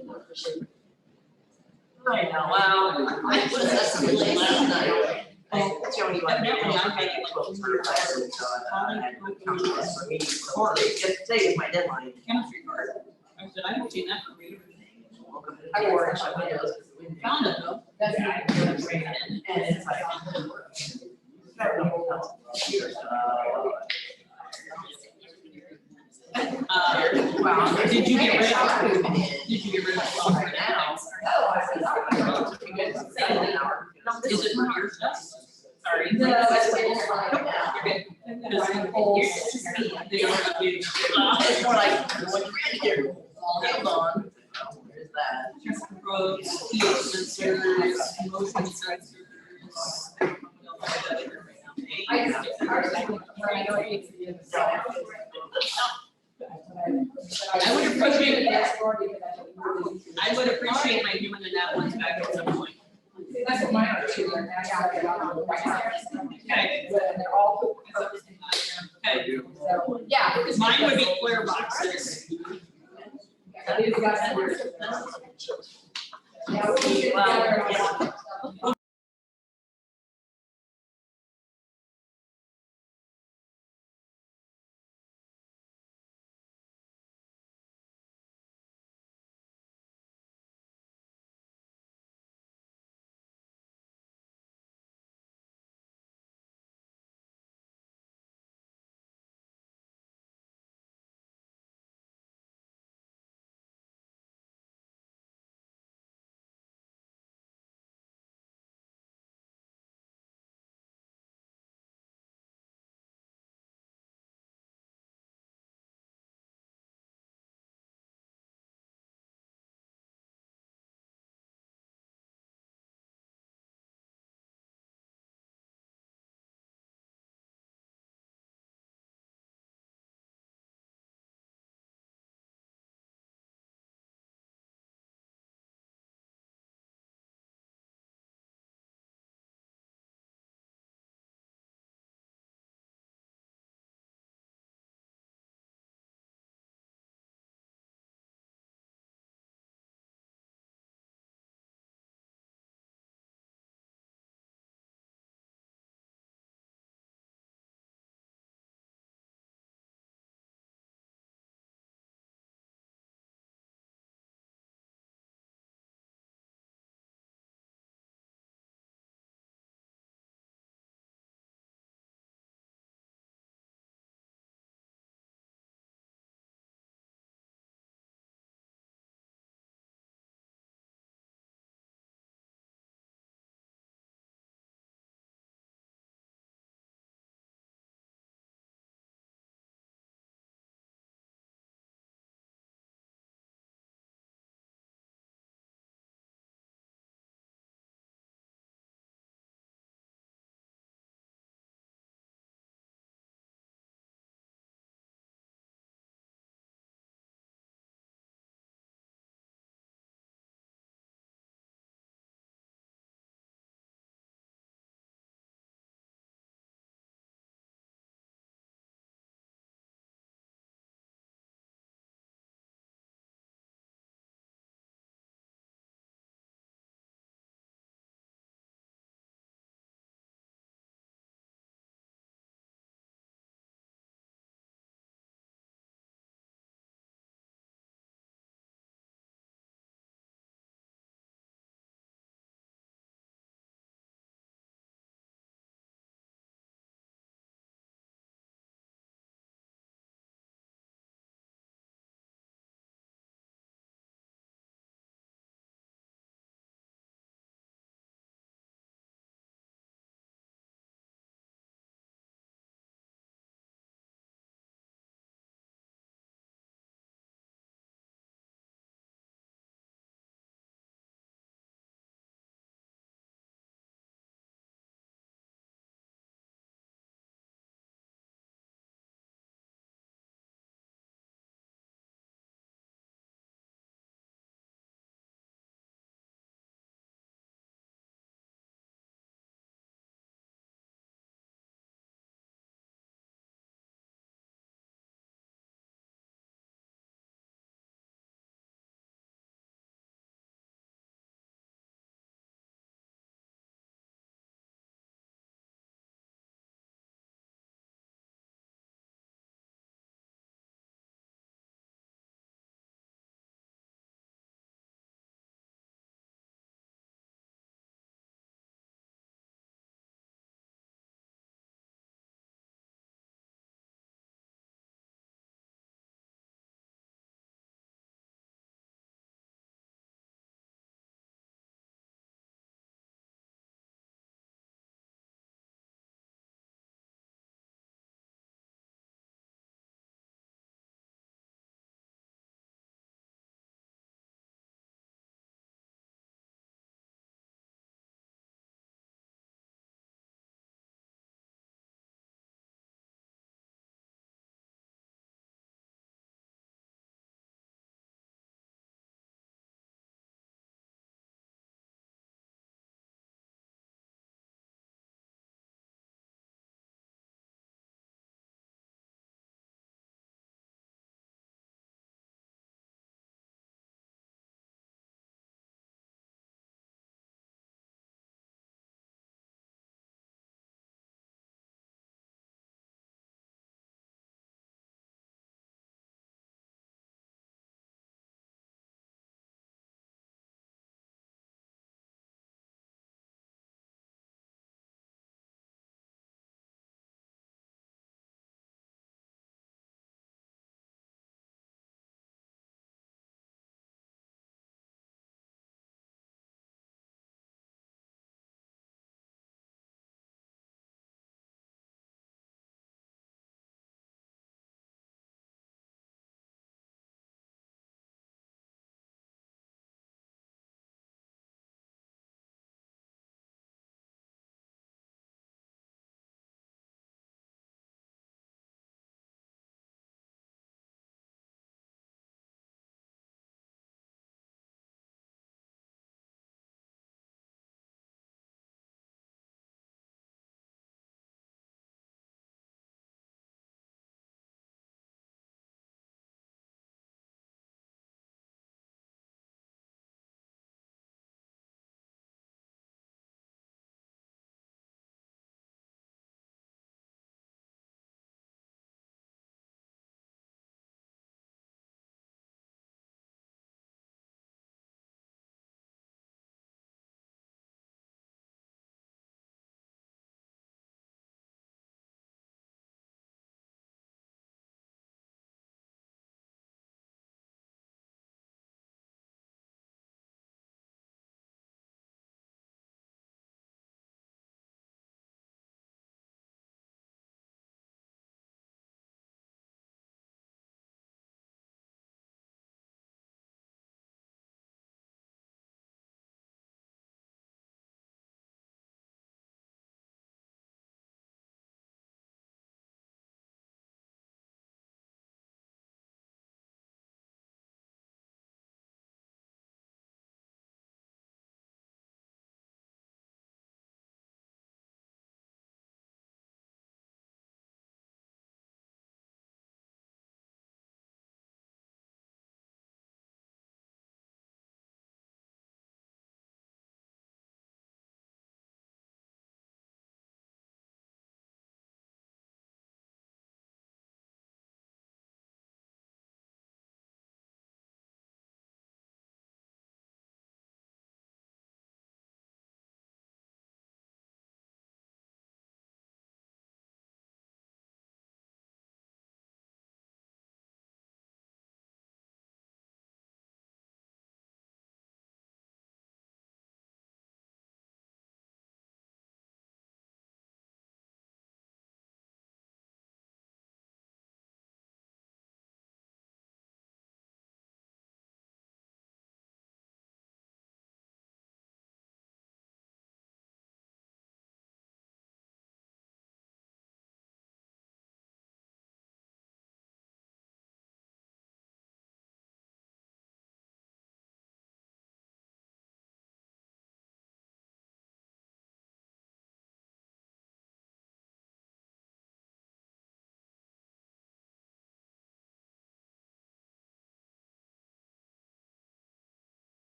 I know, well, I was listening to last night. Jody, like, Evidently, I'm I'm making making 12 classes, so I had for me, or today is my deadline. chemistry card. I said, I haven't seen that for me. I wore it, shut my nose, because the wind. Found it though. That's right. And it's like. Wow, did you get rid of it? Did you get rid of it? Right now. Oh, I said, oh, Is it from your stuff? Sorry. No, it's right now. You're good. They don't have you. It's more like, when you're in here, hold on. Where's that? Roads, pH sensors, motion sensors. I would appreciate my human in that one back at some point. That's what mine are too, and I got it on the right now. Okay. But they're all. Okay. So, yeah. Mine would be clear boxes. These guys are. Yeah, we Well,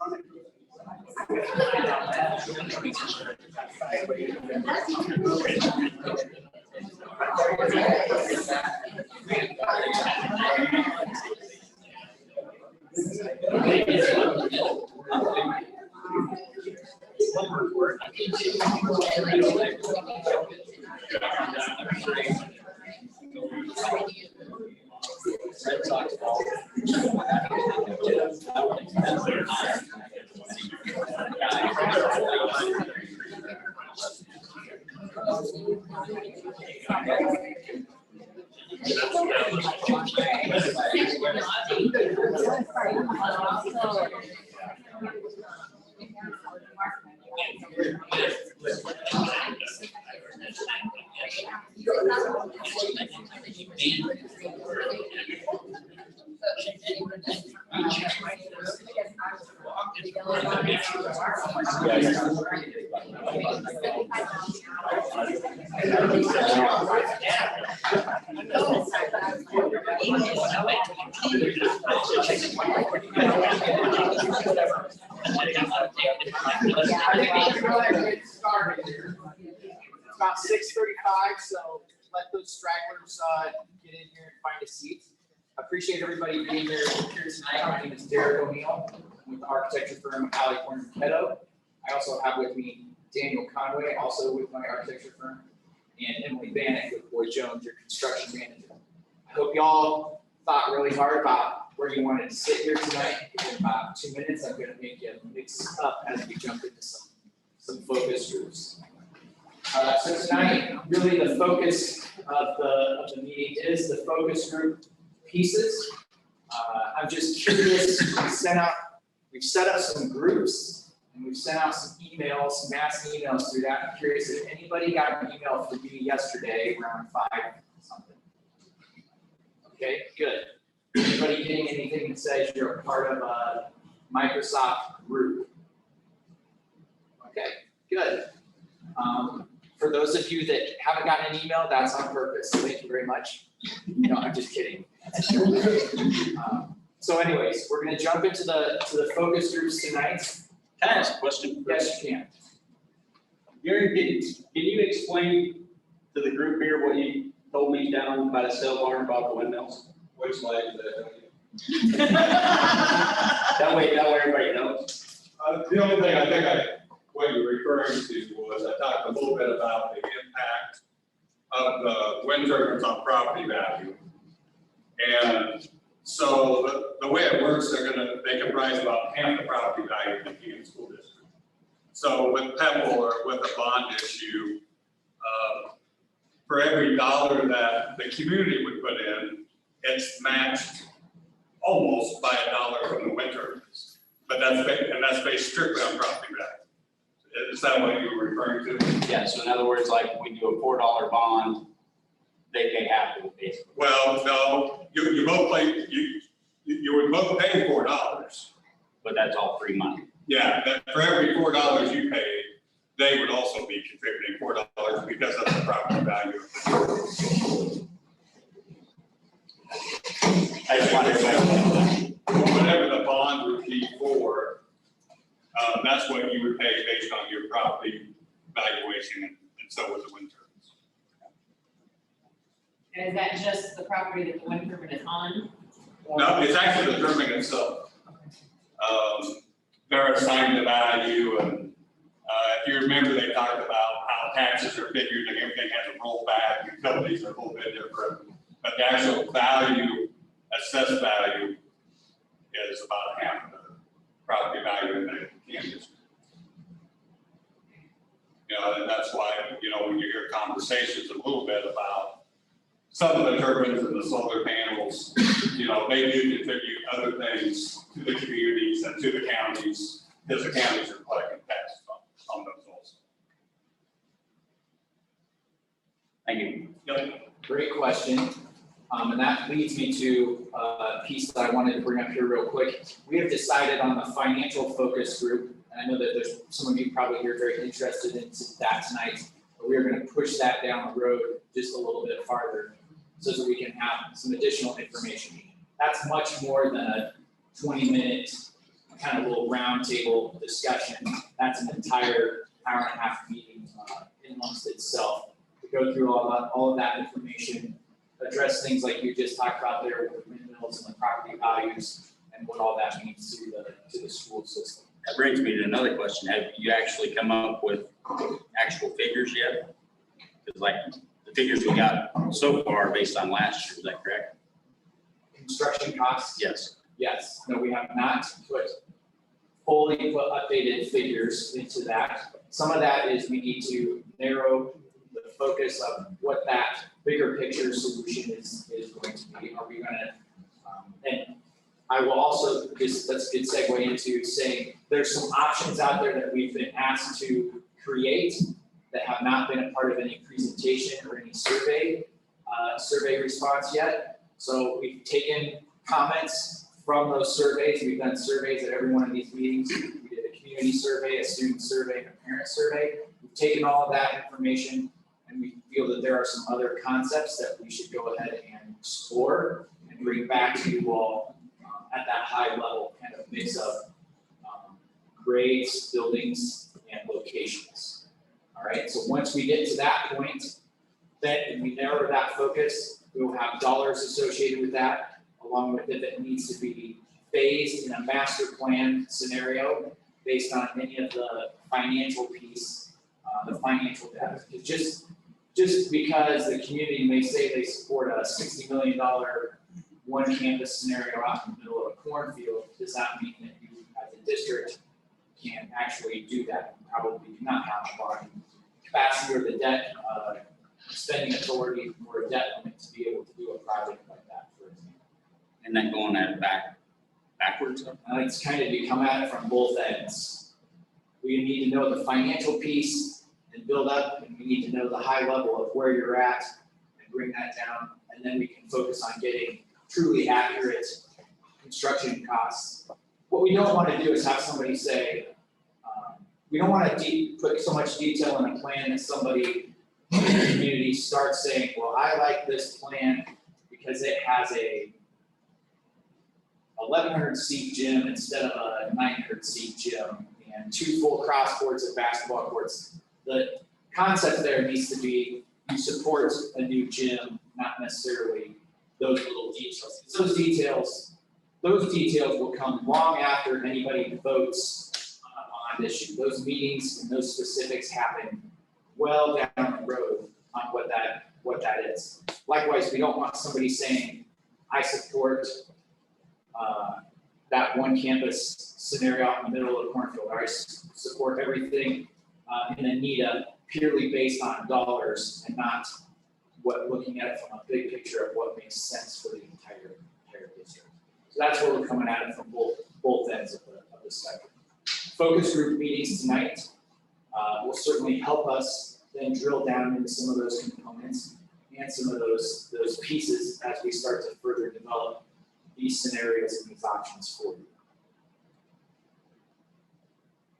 It's about 6:35, so let those stragglers get in here and find a seat. I appreciate everybody being here tonight. My name is Derek O'Neill. I'm with the architecture firm Alley Corner Keto. I also have with me Daniel Conway, also with my architecture firm, and Emily Bannock with Boyd Jones, your construction manager. I hope y'all thought really hard about where you wanted to sit here tonight. In about 2 minutes, I'm going to make you mix up as we jump into some focus groups. So tonight, really the focus of the meeting is the focus group pieces. I'm just curious, we've set up some groups and we've sent out some emails, some mass emails through that. I'm curious if anybody got an email from me yesterday around 5 something. Okay, good. Anybody getting anything that says you're a part of a Microsoft group? Okay, good. For those of you that haven't gotten an email, that's on purpose. Thank you very much. No, I'm just kidding. So anyways, we're going to jump into the focus groups tonight. Can I ask a question? Yes, you can. Gary, can you explain to the group here what you told me down by the cell barn about the windmills? Which slide is that? That way everybody knows. The only thing I think what you're referring to was I talked a little bit about the impact of the wind turbines on property value. And so the way it works, they comprise about half the property value of the Keene School District. So with Pebble or with a bond issue, for every dollar that the community would put in, it's matched almost by $1 from the wind turbines. But that's based strictly on property value. Is that what you were referring to? Yeah, so in other words, like we do a $4 bond, they pay half of it basically. Well, no, you both pay, you would both pay $4. But that's all free money. Yeah, that for every $4 you pay, they would also be contributing $4 because of the property value of the I just wanted everybody to know. whatever the bond would be for, that's what you would pay based on your property valuation, and so would the wind turbines. And is that just the property that the wind turbine is on? No, it's actually the turbine itself. They're assigned a value, and if you remember, they talked about how taxes are figured and everything has a rollback, utilities are a little bit different, but the actual value, assessed value, is about half of the property value in the campus. You know, and that's why, you know, when you hear conversations a little bit about some of the turbines and the solar panels, you know, they do contribute other things to the communities and to the counties, because the counties are collecting taxes on those also. Thank you. Yep. Great question. And that leads me to a piece that I wanted to bring up here real quick. We have decided on the financial focus group, and I know that there's some of you probably here very interested in that tonight, but we are going to push that down the road just a little bit farther so that we can have some additional information. That's much more than a 20-minute kind of little roundtable discussion. That's an entire hour and a half meeting in amongst itself to go through all of that information, address things like you just talked about there with the windmills and the property values and what all that means to the school system. That brings me to another question. Have you actually come up with actual figures yet? Because like the figures we got so far are based on last year, is that correct? Construction costs? Yes. Yes, no, we have not fully put updated figures into that. Some of that is we need to narrow the focus of what that bigger picture solution is going to be. Are we gonna, and I will also, that's a good segue into saying there's some options out there that we've been asked to create that have not been a part of any presentation or any survey response yet. So we've taken comments from those surveys. We've done surveys at every one of these meetings. We did a community survey, a student survey, and a parent survey. We've taken all of that information and we feel that there are some other concepts that we should go ahead and explore and bring back to you all at that high level kind of mix of grades, buildings, and locations. All right, so once we get to that point, then we narrow that focus, we will have dollars associated with that, along with it that needs to be phased in a master plan scenario based on any of the financial piece, the financial data. It's just because the community may say they support a $60 million one campus scenario out in the middle of a cornfield, does that mean that you as a district can actually do that? You probably do not have the borrowing capacity or the debt spending authority or a debt limit to be able to do a project like that, for example. And then going at it backwards? It's kind of you come at it from both ends. We need to know the financial piece and build up, and we need to know the high level of where you're at and bring that down, and then we can focus on getting truly accurate construction costs. What we don't want to do is have somebody say, we don't want to put so much detail in a plan that somebody in the community starts saying, well, I like this plan because it has a 1,100 seat gym instead of a 900 seat gym and 2 full cross courts and basketball courts. The concept there needs to be you support a new gym, not necessarily those little details. Those details will come long after anybody votes on a bond issue. Those meetings and those specifics happen well down the road on what that is. Likewise, we don't want somebody saying, I support that one campus scenario out in the middle of the cornfield, or I support everything in Anita purely based on dollars and not looking at it from a big picture of what makes sense for the entire district. So that's where we're coming at it from both ends of the spectrum. Focus group meetings tonight will certainly help us then drill down into some of those components and some of those pieces as we start to further develop these scenarios and these options for you.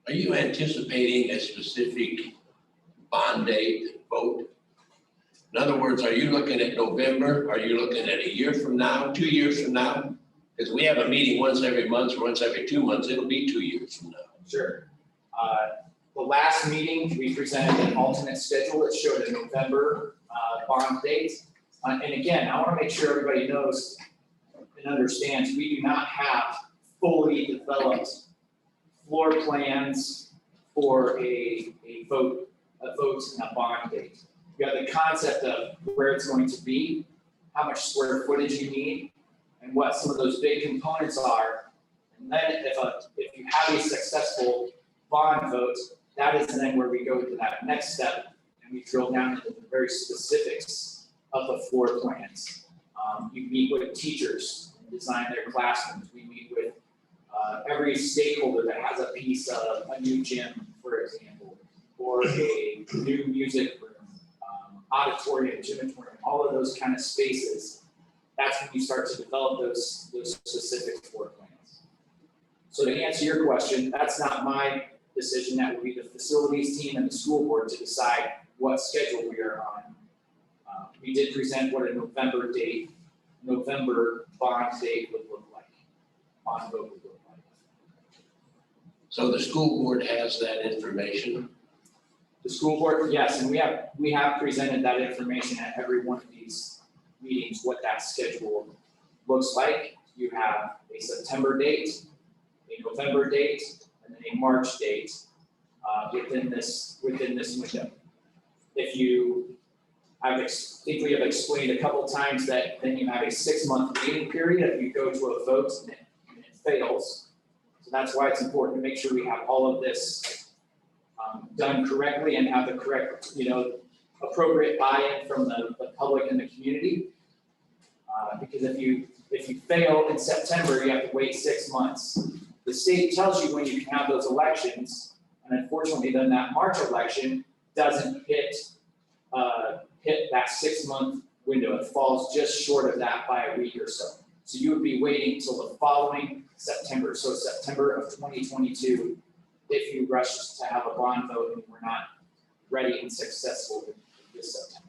Are you anticipating a specific bond date vote? In other words, are you looking at November? Are you looking at a year from now, 2 years from now? Because we have a meeting once every month, or once every 2 months, it'll be 2 years from now. Sure. The last meeting, we presented an alternate schedule that showed a November bond date. And again, I want to make sure everybody knows and understands we do not have fully developed floor plans for a vote and a bond date. You have the concept of where it's going to be, how much square footage you need, and what some of those big components are. And then if you have a successful bond vote, that is then where we go to that next step and we drill down into the very specifics of the floor plans. You meet with teachers and design their classrooms. We meet with every stakeholder that has a piece of a new gym, for example, or a new music room, auditorium, gymatorium, all of those kind of spaces. That's when you start to develop those specific floor plans. So to answer your question, that's not my decision. That would be the facilities team and the school board to decide what schedule we are on. We did present what a November bond date would look like, bond vote would look like. So the school board has that information. The school board, yes, and we have presented that information at every one of these meetings, what that schedule looks like. You have a September date, a November date, and then a March date within this window. If we have explained a couple times that then you have a 6-month waiting period if you go to a vote and it fails. So that's why it's important to make sure we have all of this done correctly and have the correct, appropriate buy-in from the public and the community. Because if you fail in September, you have to wait 6 months. The state tells you when you can have those elections, and unfortunately then that March election doesn't hit that 6-month window. It falls just short of that by a week or so. So you would be waiting till the following September, so September of 2022, if you rush to have a bond vote and we're not ready and successful this September.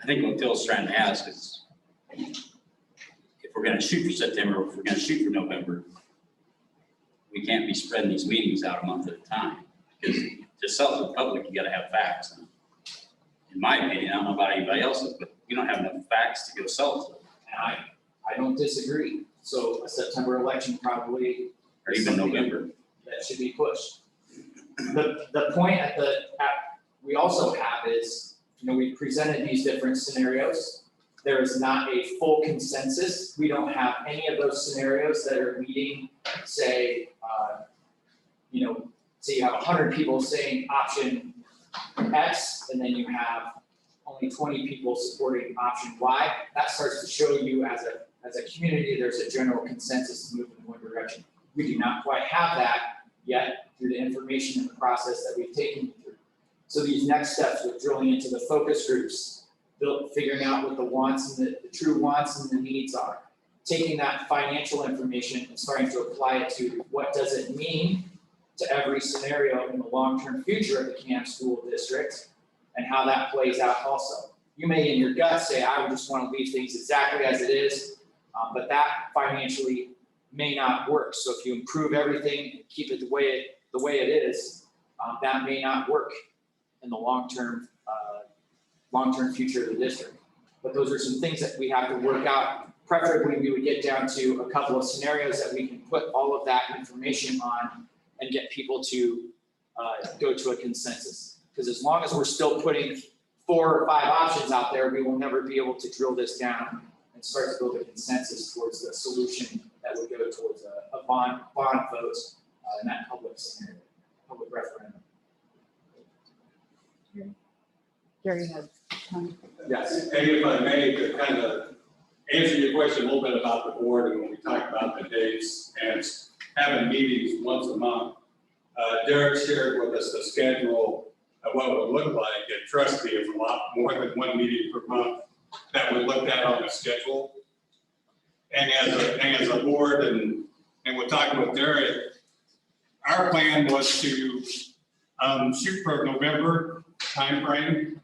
I think what Phil's trying to ask is, if we're gonna shoot for September, or if we're gonna shoot for November, we can't be spreading these meetings out a month at a time, because to sell to the public, you gotta have facts. In my opinion, I don't know about anybody else's, but we don't have enough facts to go sell to them. And I don't disagree. So a September election probably. Or even November. That should be pushed. The point we also have is, we presented these different scenarios. There is not a full consensus. We don't have any of those scenarios that are meeting, say, say you have 100 people saying option X, and then you have only 20 people supporting option Y. That starts to show you as a community, there's a general consensus to move in one direction. We do not quite have that yet through the information and the process that we've taken you through. So these next steps with drilling into the focus groups, figuring out what the wants and the true wants and the needs are, taking that financial information and starting to apply it to what does it mean to every scenario in the long-term future of the Camp School District and how that plays out also. You may in your gut say, I just want to leave things exactly as it is, but that financially may not work. So if you improve everything and keep it the way it is, that may not work in the long-term future of the district. But those are some things that we have to work out. Preferably, we would get down to a couple of scenarios that we can put all of that information on and get people to go to a consensus. Because as long as we're still putting 4 or 5 options out there, we will never be able to drill this down and start to build a consensus towards the solution that would go towards a bond vote in that public scenario, public referendum. Gary had time. Yes. And if I may, to kind of answer your question a little bit about the board and when we talk about the dates and having meetings once a month, Derek shared with us the schedule of what it would look like, and trust me, it's a lot more than 1 meeting per month that we looked at on the schedule. And as a board, and we're talking with Derek, our plan was to shoot for November timeframe.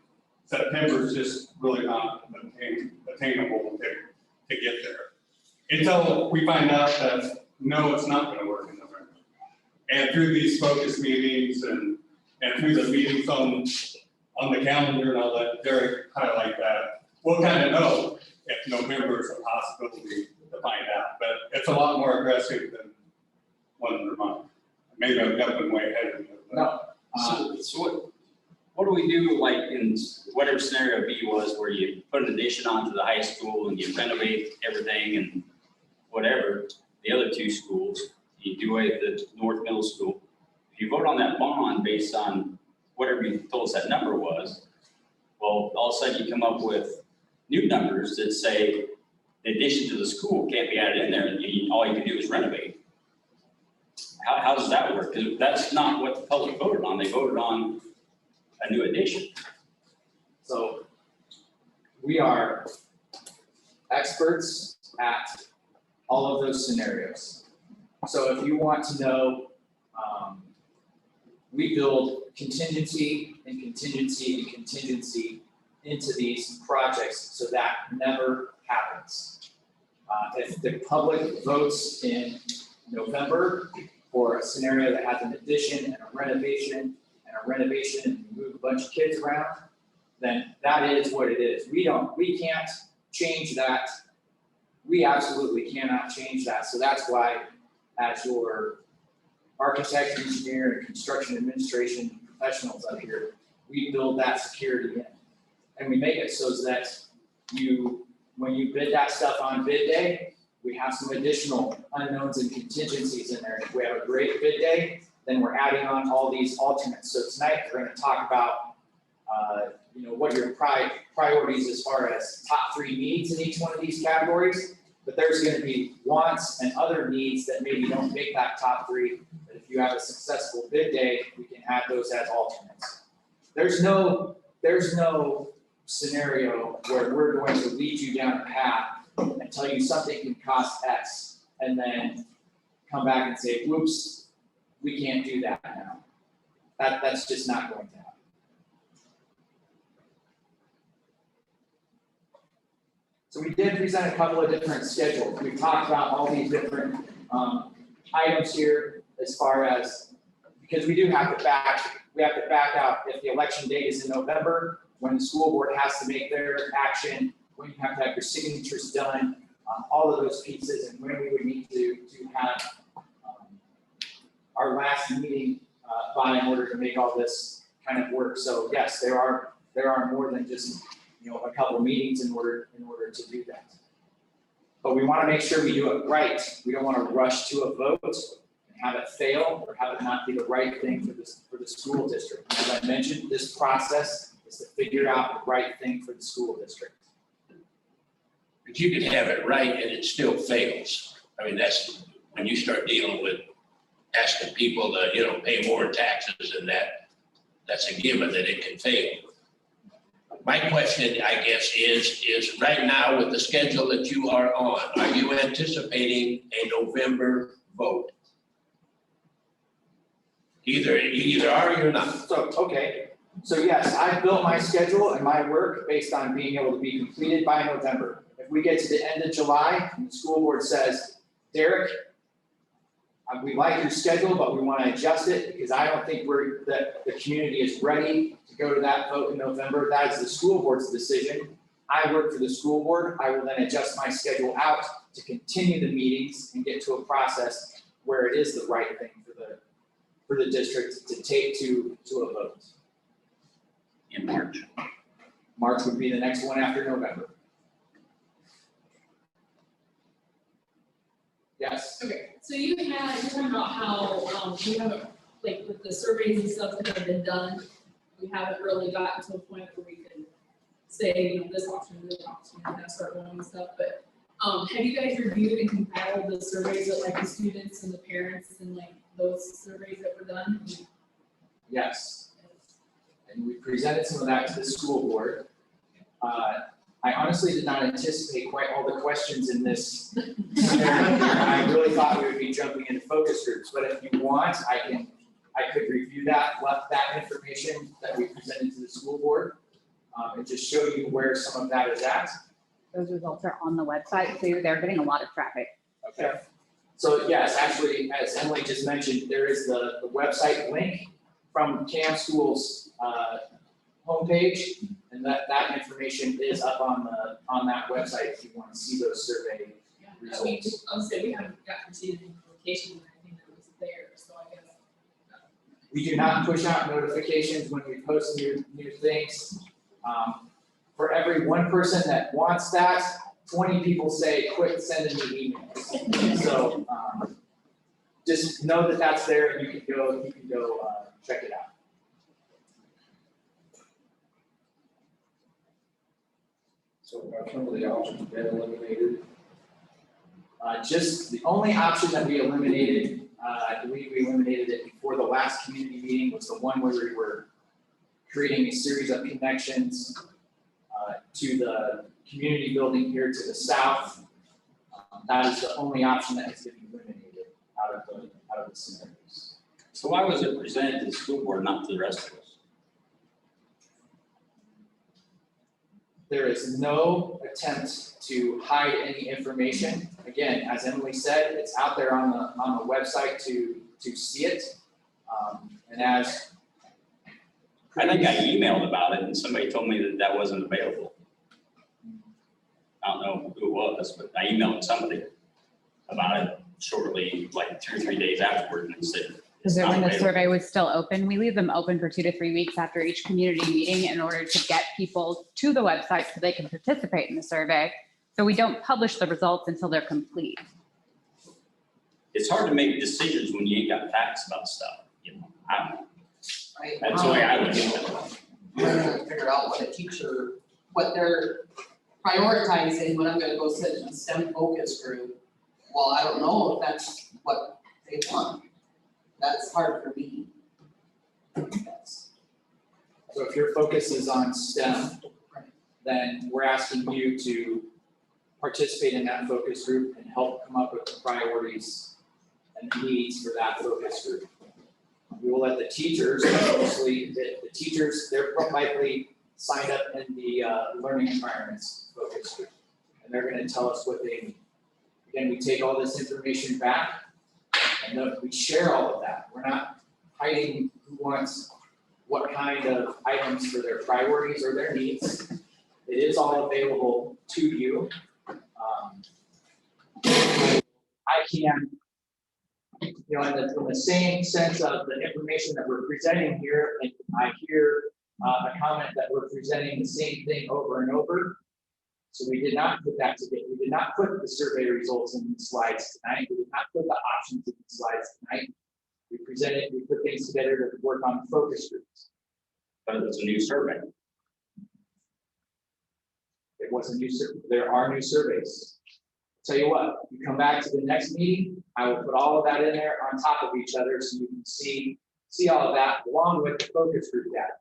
September is just really not attainable to get there. Until we find out that, no, it's not gonna work in November. And through these focus meetings and through the meetings on the calendar, and I'll let Derek highlight that, we'll kind of know if November is a possibility to find out. But it's a lot more aggressive than 1 per month. Maybe I'm jumping way ahead of you. No. So what do we do, like in whatever scenario B was, where you put an addition onto the high school and you renovate everything and whatever, the other 2 schools, you do away with the North Middle School. If you vote on that bond based on whatever you told us that number was, well, all of a sudden you come up with new numbers that say the addition to the school can't be added in there, and all you can do is renovate. How does that work? Because that's not what the public voted on. They voted on a new addition. So we are experts at all of those scenarios. So if you want to know, we build contingency and contingency and contingency into these projects so that never happens. If the public votes in November for a scenario that has an addition and a renovation and you move a bunch of kids around, then that is what it is. We can't change that. We absolutely cannot change that. So that's why, as your architect, engineer, and construction administration professionals up here, we build that security in. And we make it so that when you bid that stuff on bid day, we have some additional unknowns and contingencies in there. If we have a great bid day, then we're adding on all these alternates. So tonight, we're gonna talk about, what your priorities as far as top 3 needs in each one of these categories. But there's gonna be wants and other needs that maybe don't make that top 3. But if you have a successful bid day, we can add those as alternates. There's no scenario where we're going to lead you down a path and tell you something can cost X and then come back and say, whoops, we can't do that now. That's just not going to happen. So we did present a couple of different schedules. We've talked about all these different items here as far as, because we have to back out if the election date is in November, when the school board has to make their action, when you have to have your signatures done, all of those pieces, and when we would need to have our last meeting by in order to make all this kind of work. So yes, there are more than just a couple meetings in order to do that. But we want to make sure we do it right. We don't want to rush to a vote and have it fail or have it not be the right thing for the school district. As I mentioned, this process is to figure out the right thing for the school district. But you can have it right and it still fails. I mean, that's when you start dealing with asking people to, pay more in taxes and that's a given that it can fail. My question, I guess, is right now with the schedule that you are on, are you anticipating a November vote? Either are or you're not. So yes, I've built my schedule and my work based on being able to be completed by November. If we get to the end of July and the school board says, Derek, we like your schedule, but we want to adjust it because I don't think the community is ready to go to that vote in November. That is the school board's decision. I work for the school board. I will then adjust my schedule out to continue the meetings and get to a process where it is the right thing for the district to take to a vote. In March. March would be the next one after November. Yes. Okay, so you're talking about how, we haven't, like, with the surveys and stuff that have been done, we haven't really gotten to a point where we can say, this option, and kind of start going and stuff, but, have you guys reviewed and compiled the surveys that, like, the students and the parents and, like, those surveys that were done? Yes. And we presented some of that to the school board. I honestly did not anticipate quite all the questions in this. I really thought we would be jumping into focus groups, but if you want, I could review that information that we presented to the school board, and just show you where some of that is at. Those results are on the website, so they're getting a lot of traffic. Okay. So yes, actually, as Emily just mentioned, there is the website link from CAM School's homepage, and that information is up on that website if you want to see those survey results. I'll say we haven't gotten to the notification or anything that was there, so I guess. We do not push out notifications when we post new things. For every one person that wants that, 20 people say, quit sending me emails. So just know that that's there and you can go check it out. So are some of the options been eliminated? Just the only option that we eliminated, I believe we eliminated it before the last community meeting, was the one where we were creating a series of connections to the community building here to the south. That is the only option that has been eliminated out of the scenarios. So why was it presented to the school board, not to the rest of us? There is no attempt to hide any information. Again, as Emily said, it's out there on the website to see it. And as I think I emailed about it and somebody told me that that wasn't available. I don't know who it was, but I emailed somebody about it shortly, like 2 or 3 days afterward, and they said, Is it not when the available. survey was still open? We leave them open for 2 to 3 weeks after each community meeting in order to get people to the website so they can participate in the survey. So we don't publish the results until they're complete. It's hard to make decisions when you ain't got facts about stuff, you know, I don't know. Right? That's the way I look at it. I'm trying to figure out what a teacher, what they're prioritizing when I'm gonna go sit in a STEM focus group. Well, I don't know if that's what they want. That's hard for me. So if your focus is on STEM, then we're asking you to participate in that focus group and help come up with the priorities and the needs for that focus group. We will let the teachers, mostly the teachers, they're likely signed up in the learning environments focus group. And they're gonna tell us what they need. Again, we take all this information back and then we share all of that. We're not hiding who wants what kind of items for their priorities or their needs. It is all available to you. I can, in the same sense of the information that we're presenting here, and I hear a comment that we're presenting the same thing over and over. So we did not put that together. We did not put the survey results in the slides tonight. We did not put the options in the slides tonight. We put things together to work on focus groups. But it's a new survey. It was a new survey. There are new surveys. Tell you what, you come back to the next meeting, I will put all of that in there on top of each other so you can see all of that along with the focus group data.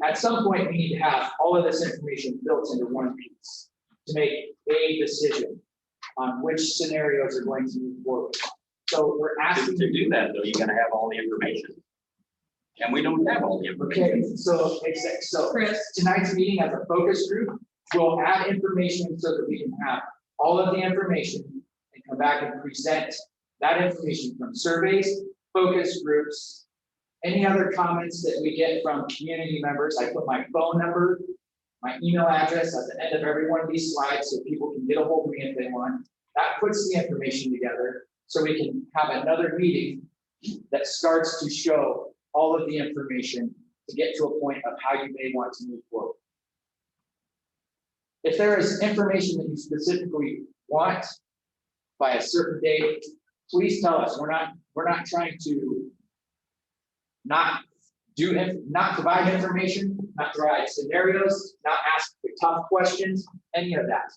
At some point, we need to have all of this information built into one piece to make a decision on which scenarios are going to move forward. So we're asking. To do that though, you gotta have all the information. And we don't have all the information. Okay, so Chris, tonight's meeting as a focus group, we'll add information so that we can have all of the information and come back and present that information from surveys, focus groups, any other comments that we get from community members. I put my phone number, my email address at the end of every one of these slides so people can get a hold of me if they want. That puts the information together so we can have another meeting that starts to show all of the information to get to a point of how you may want to move forward. If there is information that you specifically want by a certain date, please tell us. We're not trying to not provide information, not provide scenarios, not ask the tough questions, any of that.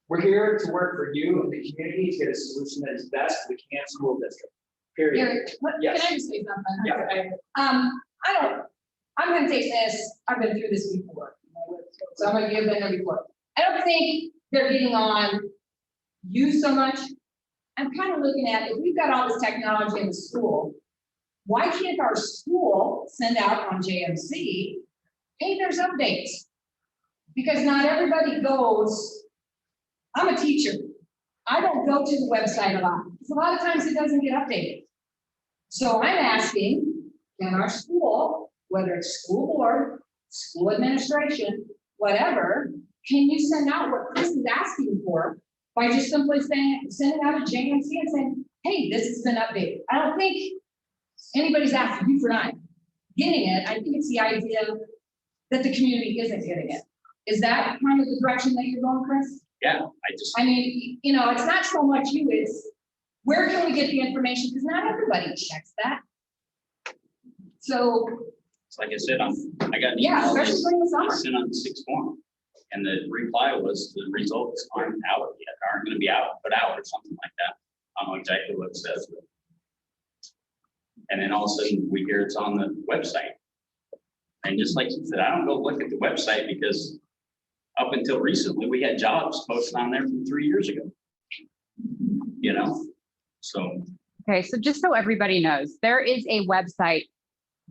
We're here to work for you and the community to get a solution that is best for the Can School District. Period. Eric, Yes. can I just say something? Yeah. I'm gonna take this, I've been through this before. Some of you have been there before. I don't think they're getting on you so much. I'm kind of looking at, if we've got all this technology in the school, why can't our school send out on JMC, hey, there's updates? Because not everybody goes, I'm a teacher. I don't go to the website a lot, because a lot of times it doesn't get updated. So I'm asking, can our school, whether it's school board, school administration, whatever, can you send out what Chris is asking for by just simply sending out a JMC and saying, hey, this has been updated? I don't think anybody's asking you for not getting it. I think it's the idea that the community isn't getting it. Is that kind of the direction that you're going, Chris? Yeah, I mean, it's not so much you, it's where can we get the information? Because not everybody checks that. So, it's like I said, I got an yeah, email. especially during the summer. Sent on the 6th form. And the reply was the results aren't out yet, aren't gonna be out, put out or something like that. I don't know exactly what it says. But. And then all of a sudden we hear it's on the website. And just like you said, I don't go look at the website because up until recently, we had jobs posted on there from 3 years ago. So. Okay, so just so everybody knows, there is a website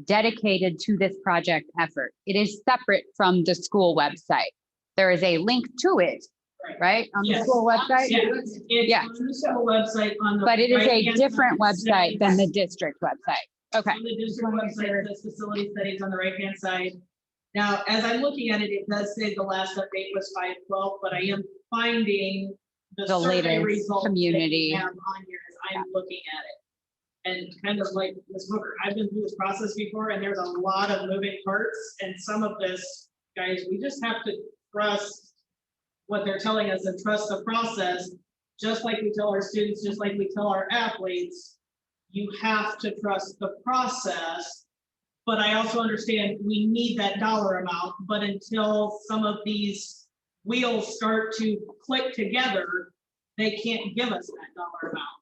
dedicated to this project effort. It is separate from the school website. There is a link to it, right, on the Yes. school website? Yeah, it's Yeah. on the school website on the. But it is a right-hand different side, website than the district website. Okay. On the district website, it says facility studies on the right-hand side. Now, as I'm looking at it, it does say the last update was 5/12, but I am finding the The survey latest results that community. you have on here as I'm looking at it. And kind of like Ms. Booker, I've been through this process before, and there's a lot of moving parts, and some of this, guys, we just have to trust what they're telling us and trust the process, just like we tell our students, just like we tell our athletes. You have to trust the process, but I also understand we need that dollar amount, but until some of these wheels start to click together, they can't give us that dollar amount.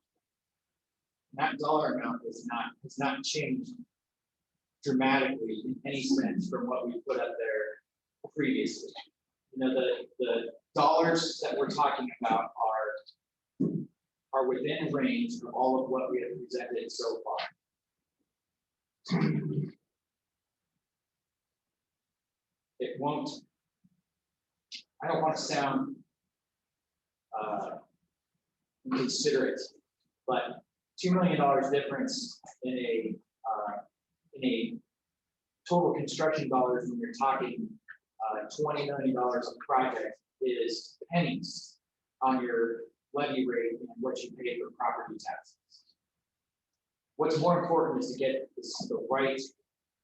That dollar amount has not changed dramatically in any sense from what we put up there previously. You know, the dollars that we're talking about are within range of all of what we have presented so far. It won't, I don't want to sound inconsiderate, but $2 million difference in a total construction dollars when you're talking $20 million of project is pennies on your levy rate and what you pay for property taxes. What's more important is to get the right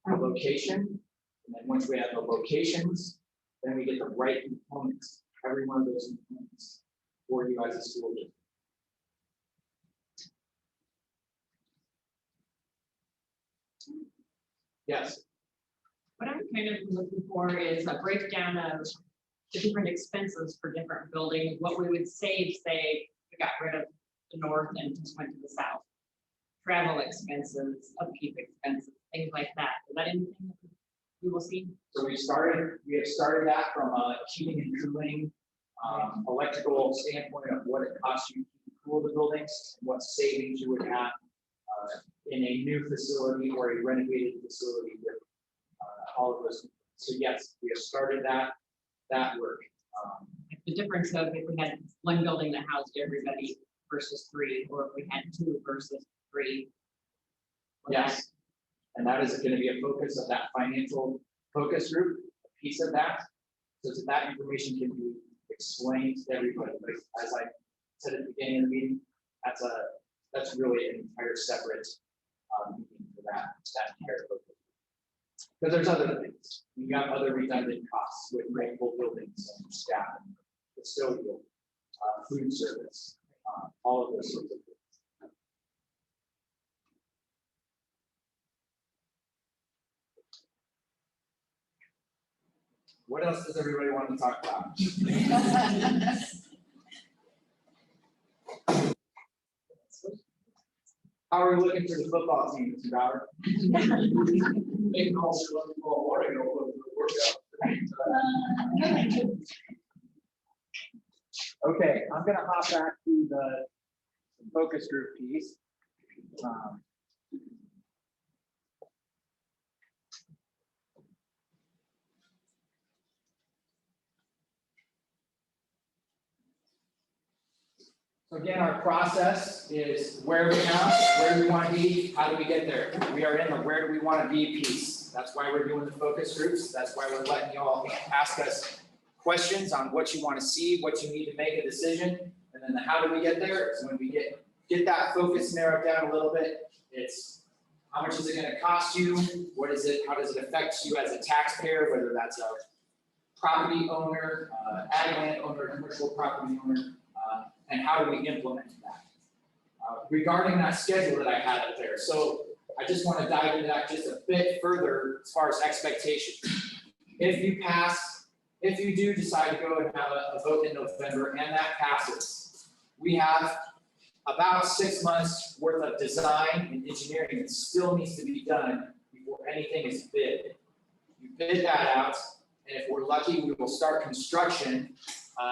location, and then once we have the locations, then we get the right components, every one of those components for you as a school district. Yes. What I'm kind of looking for is a breakdown of the different expenses for different buildings, what we would save, say, we got rid of the north and just went to the south. Travel expenses, upkeep expenses, things like that. Is that anything that we will see? So we have started that from a heating and cooling, electrical standpoint of what it costs you to cool the buildings, and what savings you would have in a new facility or a renovated facility with all of those. So yes, we have started that work. The difference of if we had one building that housed everybody versus three, or if we had two versus three. Yes, and that is going to be a focus of that financial focus group, a piece of that, so that information can be explained to everybody. But as I said at the beginning of the meeting, that's really an entire separate meeting for that entire focus. Because there's other things. You got other redundant costs with multiple buildings and staff, and custodial, food service, all of those sorts of things. What else does everybody want to talk about? How are we looking for the football team, Mr. Bauer? They can also let the ball warning over the workout. Okay, I'm gonna hop back to the focus group piece. So again, our process is where are we now, where do we want to be, how do we get there? We are in the where do we want to be piece. That's why we're doing the focus groups. That's why we're letting you all ask us questions on what you want to see, what you need to make a decision. And then the how do we get there is when we get that focus narrowed down a little bit. It's how much is it going to cost you? What is it? How does it affect you as a taxpayer, whether that's a property owner, ag land owner, commercial property owner, and how do we implement that? Regarding that schedule that I had up there, so I just want to dive into that just a bit further as far as expectations. If you do decide to go and have a vote in November and that passes, we have about 6 months worth of design and engineering that still needs to be done before anything is bid. You bid that out, and if we're lucky, we will start construction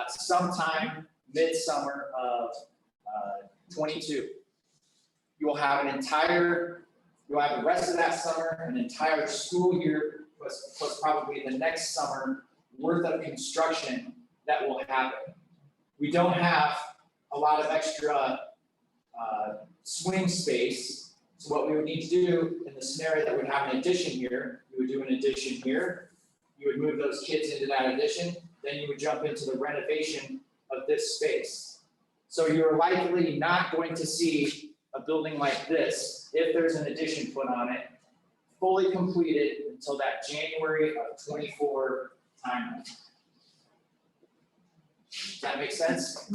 sometime midsummer of 22. You will have an entire You'll have the rest of that summer, an entire school year, plus probably the next summer worth of construction that will happen. We don't have a lot of extra swing space. So what we would need to do in the scenario that would have an addition here, you would do an addition here. You would move those kids into that addition, then you would jump into the renovation of this space. So you're likely not going to see a building like this, if there's an addition put on it, fully completed until that January of 24 timeline. Does that make sense?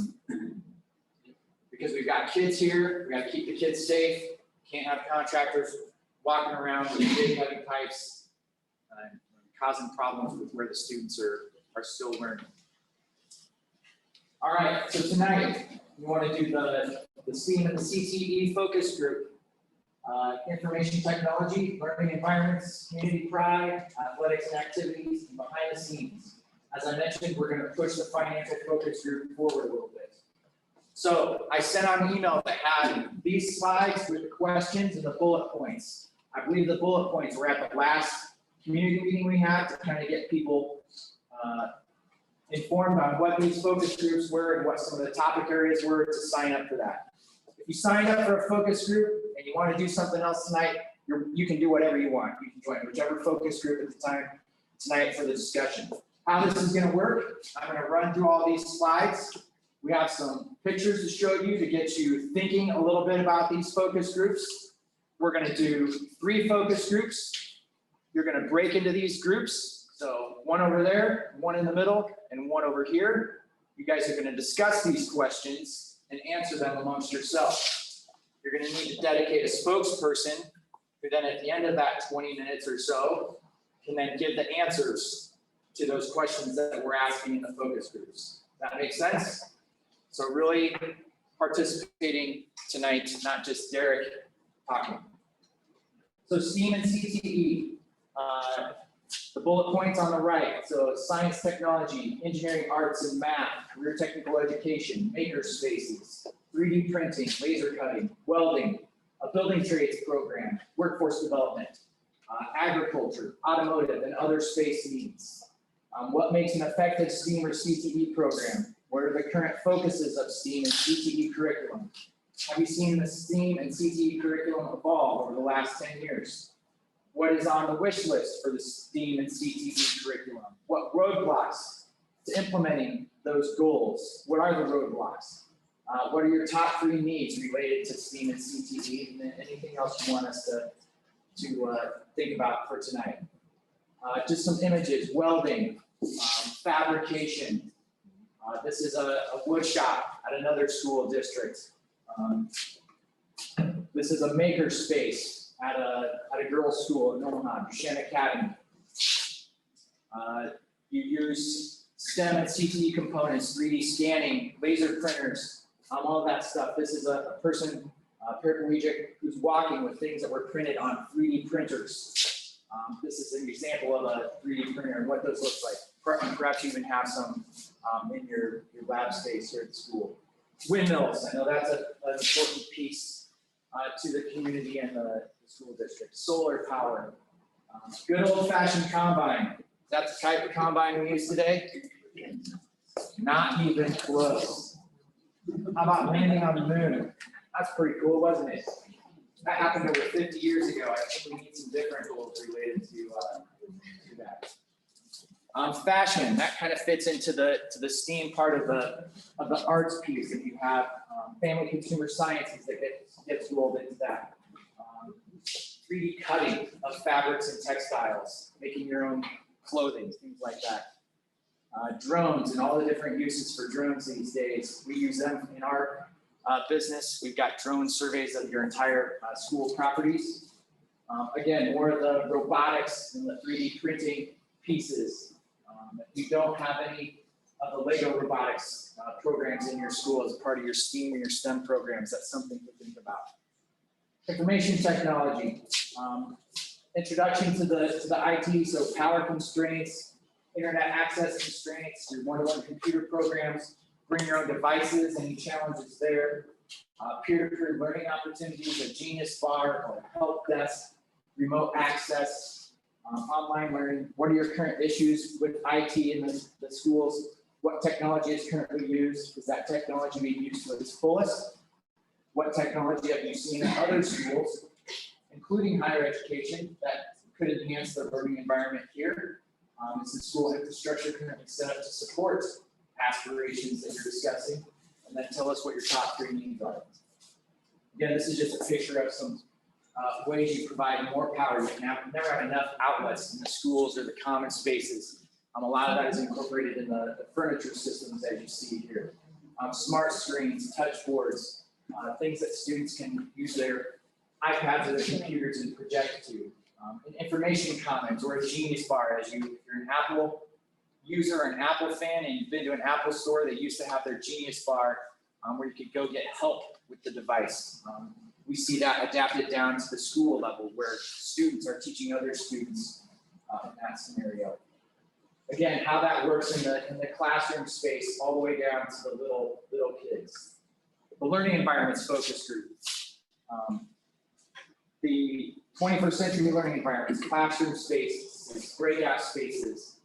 Because we've got kids here, we gotta keep the kids safe, can't have contractors walking around with big heavy pipes, causing problems with where the students are still learning. All right, so tonight, we wanna do the STEAM and the CTE focus group. Information technology, learning environments, community pride, athletics and activities, and behind the scenes. As I mentioned, we're gonna push the financial focus group forward a little bit. So I sent out an email that had these slides with the questions and the bullet points. I believe the bullet points were at the last community meeting we had to kind of get people informed on what these focus groups were and what some of the topic areas were to sign up for that. If you signed up for a focus group and you want to do something else tonight, you can do whatever you want. You can join whichever focus group at the time tonight for the discussion. How this is going to work, I'm going to run through all these slides. We have some pictures to show you to get you thinking a little bit about these focus groups. We're going to do 3 focus groups. You're going to break into these groups. So one over there, one in the middle, and one over here. You guys are going to discuss these questions and answer them amongst yourselves. You're going to need to dedicate a spokesperson who then at the end of that 20 minutes or so can then give the answers to those questions that we're asking in the focus groups. That makes sense? So really participating tonight, not just Derek talking. So STEAM and CTE, the bullet points on the right. So science, technology, engineering, arts and math, career technical education, maker spaces, 3D printing, laser cutting, welding, a building trades program, workforce development, agriculture, automotive, and other space needs. What makes an effective STEAM or CTE program? What are the current focuses of STEAM and CTE curriculum? Have you seen the STEAM and CTE curriculum evolve over the last 10 years? What is on the wish list for the STEAM and CTE curriculum? What roadblocks to implementing those goals? What are the roadblocks? What are your top 3 needs related to STEAM and CTE? And then anything else you want us to think about for tonight? Just some images, welding, fabrication. This is a wood shop at another school district. This is a maker space at a girls' school in Omaha, Duchenne Academy. You use STEM and CTE components, 3D scanning, laser printers, all of that stuff. This is a person, paraplegic, who's walking with things that were printed on 3D printers. This is an example of a 3D printer and what those look like. Perhaps you even have some in your lab space here at the school. Windmills, I know that's an important piece to the community and the school district. Solar power, good old fashioned combine. That's the type of combine we use today? Not even close. How about landing on the moon? That's pretty cool, wasn't it? That happened over 50 years ago. I think we need some different rules related to that. Fashion, that kind of fits into the STEAM part of the arts piece. If you have family consumer sciences that gets rolled into that. 3D cutting of fabrics and textiles, making your own clothing, things like that. Drones and all the different uses for drones these days. We use them in our business. We've got drone surveys of your entire school properties. Again, more of the robotics and the 3D printing pieces. If you don't have any of the Lego robotics programs in your school as part of your STEAM or your STEM programs, that's something to think about. Information technology, introduction to the IT, so power constraints, internet access constraints, your one-to-one computer programs, bring your own devices, any challenges there. peer-to-peer learning opportunities, a Genius Bar or a help desk, remote access, online learning. What are your current issues with IT in the schools? What technology is currently used? Is that technology being used to its fullest? What technology have you seen in other schools, including higher education, that could enhance the learning environment here? Is the school infrastructure currently set up to support aspirations that you're discussing? And then tell us what your top 3 needs are. Again, this is just a picture of some ways you provide more power. You never have enough outlets in the schools or the common spaces. A lot of that is incorporated in the furniture systems as you see here. Smart screens, touch boards, things that students can use their iPads or their computers and project to. An information commons or a Genius Bar. If you're an Apple user or an Apple fan and you've been to an Apple store, they used to have their Genius Bar where you could go get help with the device. We see that adapted down to the school level where students are teaching other students in that scenario. Again, how that works in the classroom space all the way down to the little kids. The Learning Environments Focus Group. The 21st century learning environments, classroom spaces, breakout spaces,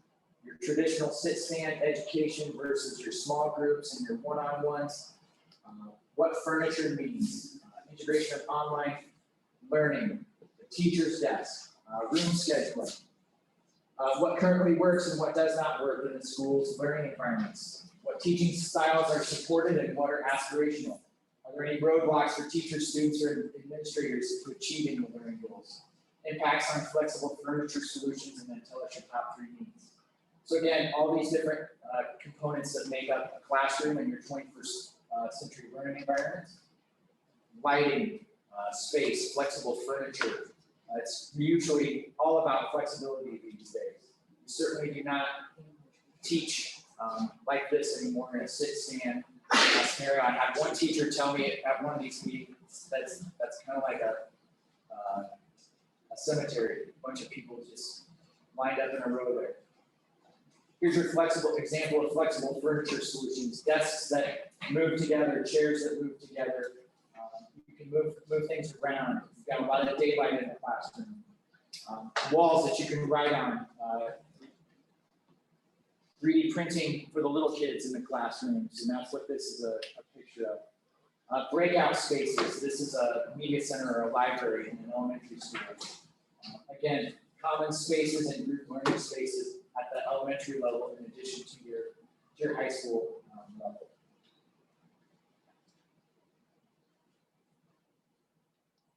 your traditional sit-stand education versus your small groups and your one-on-ones, what furniture means, integration of online learning, the teacher's desk, room scheduling, what currently works and what does not work in the school's learning environments, what teaching styles are supported and what are aspirational. Are there any roadblocks for teachers, students, or administrators to achieving the learning goals? Impacts on flexible furniture solutions, and then tell us your top 3 needs. So again, all these different components that make up a classroom and your 21st century learning environments. Lighting, space, flexible furniture. It's usually all about flexibility these days. We certainly do not teach like this anymore in a sit-stand scenario. I had one teacher tell me at one of these meetings that's kind of like a cemetery, a bunch of people just lined up in a row there. Here's your example of flexible furniture solutions: desks that move together, chairs that move together. You can move things around. You've got a lot of daylight in the classroom. Walls that you can write on. 3D printing for the little kids in the classrooms, and that's what this is a picture of. Breakout spaces. This is a media center or a library in an elementary school. Again, common spaces and group learning spaces at the elementary level in addition to your high school level.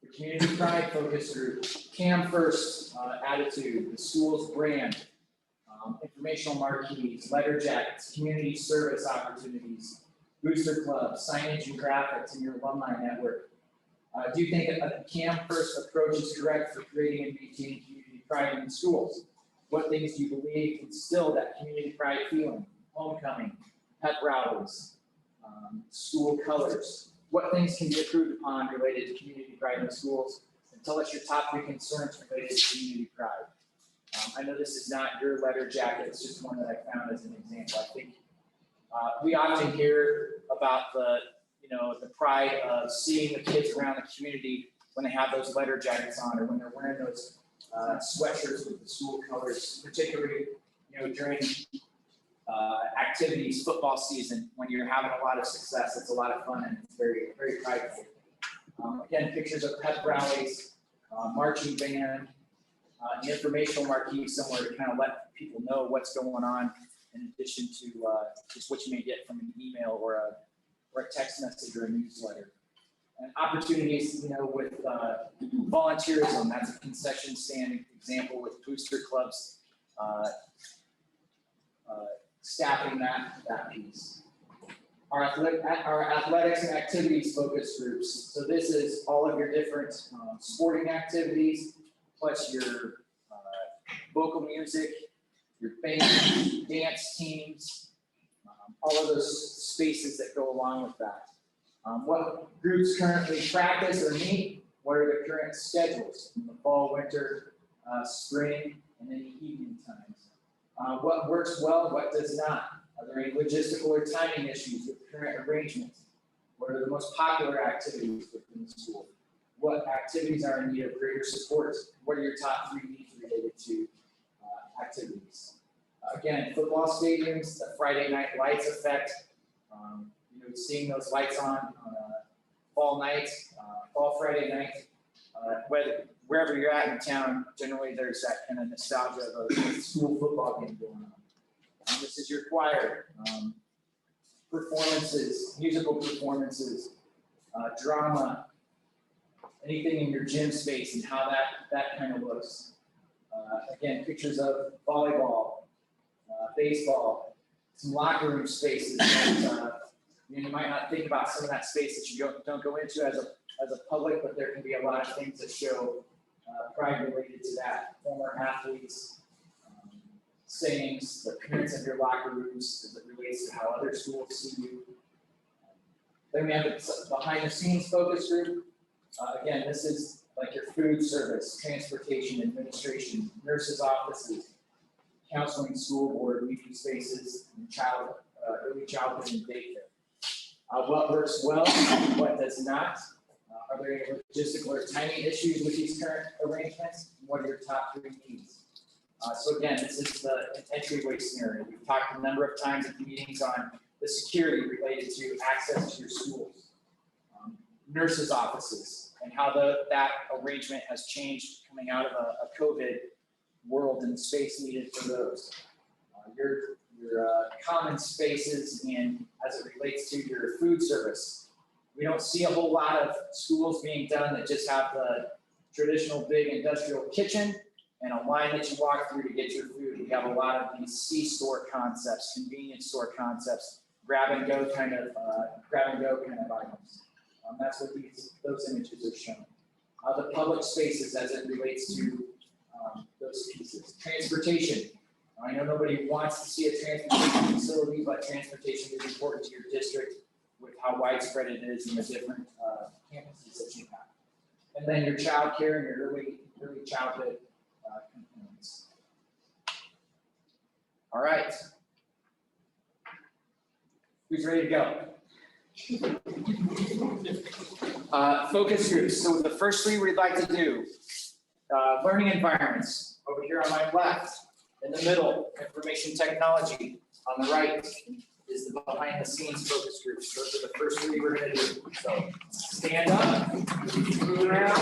The community pride focus group, CAM first attitude, the school's brand, informational marquees, letter jackets, community service opportunities, booster clubs, signage and graphics in your alumni network. Do you think a CAM first approach is correct for creating and maintaining community pride in the schools? What things do you believe instill that community pride feeling? Homecoming, pep rallies, school colors. What things can be improved upon related to community pride in the schools? And tell us your top 3 concerns related to community pride. I know this is not your letter jacket, it's just one that I found as an example. I think we often hear about the pride of seeing the kids around the community when they have those letter jackets on or when they're wearing those sweatshirts with the school colors, particularly during activities, football season, when you're having a lot of success. It's a lot of fun and it's very, very prideful. Again, pictures of pep rallies, marching band, the informational marquee somewhere to kind of let people know what's going on in addition to just what you may get from an email or a text message or a newsletter. And opportunities, with volunteerism. That's a concession stand example with booster clubs staffing that piece. Our athletics and activities focus groups. So this is all of your different sporting activities, plus your vocal music, your band, dance teams, all of those spaces that go along with that. What groups currently practice or meet? What are the current schedules in the fall, winter, spring, and any evening times? What works well, what does not? Are there any logistical or timing issues with current arrangements? What are the most popular activities within the school? What activities are in need of greater support? What are your top 3 needs related to activities? Again, football stadiums, the Friday night lights effect, seeing those lights on fall night, fall Friday night, wherever you're at in town, generally there's that kind of nostalgia of a school football game going on. This is your choir, performances, musical performances, drama, anything in your gym space and how that kind of looks. Again, pictures of volleyball, baseball, some locker room spaces that you might not think about some of that space that you don't go into as a public, but there can be a lot of things that show pride related to that. Former athletes, sayings, the appearance of your locker rooms as it relates to how other schools see you. Then we have the behind the scenes focus group. Again, this is like your food service, transportation, administration, nurses' offices, counseling, school board, weekly spaces, and early childhood and daycare. What works well, what does not? Are there any logistical or timing issues with these current arrangements? What are your top 3 needs? So again, this is the entryway scenario. We've talked a number of times at the meetings on the security related to access to your schools, nurses' offices, and how that arrangement has changed coming out of a COVID world and the space needed for those. Your common spaces and as it relates to your food service. We don't see a whole lot of schools being done that just have the traditional big industrial kitchen and a line that you walk through to get your food. We have a lot of these C-store concepts, convenience store concepts, grab and go kind of items. That's what those images are showing. The public spaces as it relates to those pieces. Transportation. I know nobody wants to see a transportation facility, but transportation is important to your district with how widespread it is in the different campuses that you have. And then your child care and your early childhood components. All right. Who's ready to go? Focus groups. So the first 3 we'd like to do, learning environments over here on my left. In the middle, information technology. On the right is the behind the scenes focus groups. Those are the first 3 we're going to do. So stand up, move around.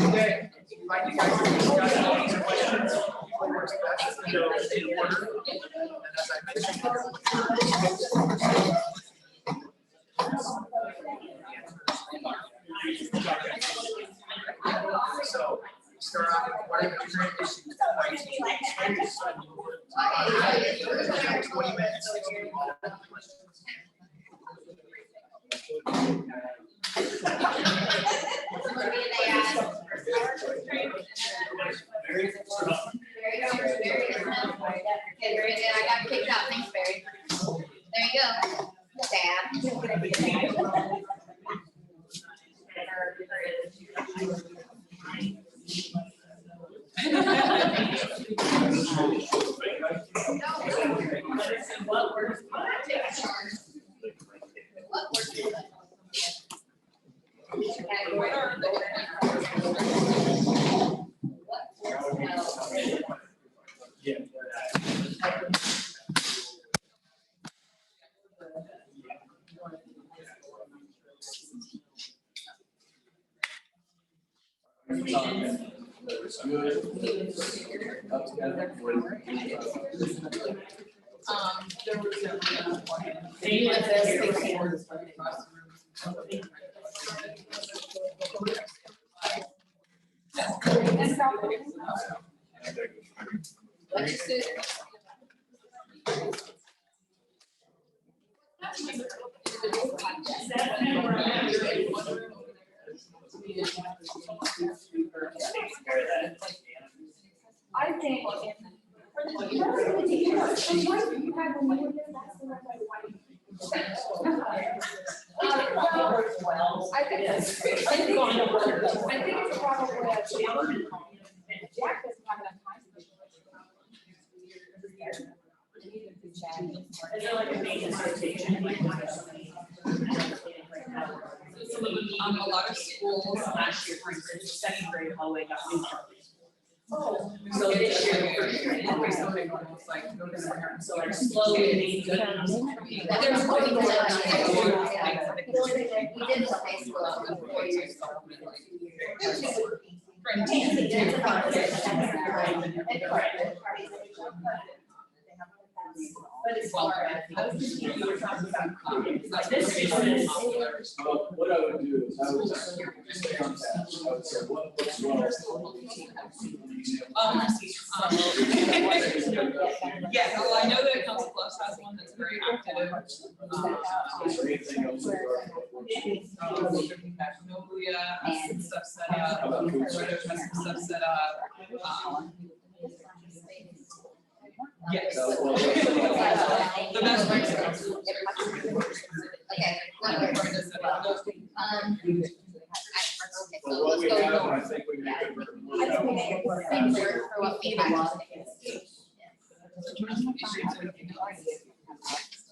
Okay, like you guys to discuss any questions, what works best to go in order. And as I mentioned, so start off with what are the current issues that might be experienced 20 minutes. Very good. Okay, very good. I got kicked out. Thanks, Barry. There you go. Dad. There was I think. I think it's probably Jack doesn't have enough time. Is there like a maintenance rotation? Some of them, a lot of schools last year, for instance, the second grade hallway got new carpet. Oh. So this year, so they're slowly being good. There's one we did in high school 4 years ago. But it's hard. I was thinking you were talking about this is. What I would do is I would stay on task. I would say, what's wrong? Yeah, well, I know that Council Bluffs has one that's very active. Is there anything else? Magnolia has some stuff set up, Red Oak has some stuff set up. Yes. The best way to. Okay. But what we have, I think we make it work. Things work for what we have.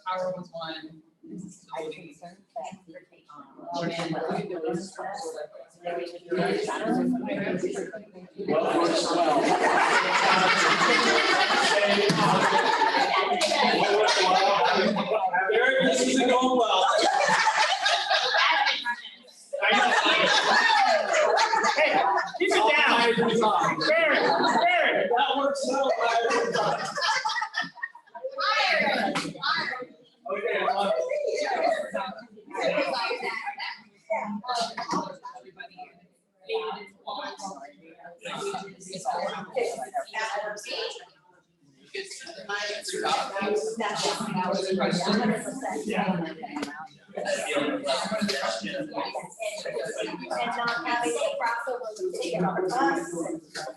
Power was one. This isn't going well. Hey, keep it down. Barry, that works so well. Okay, And not having a crossover with taking on the bus.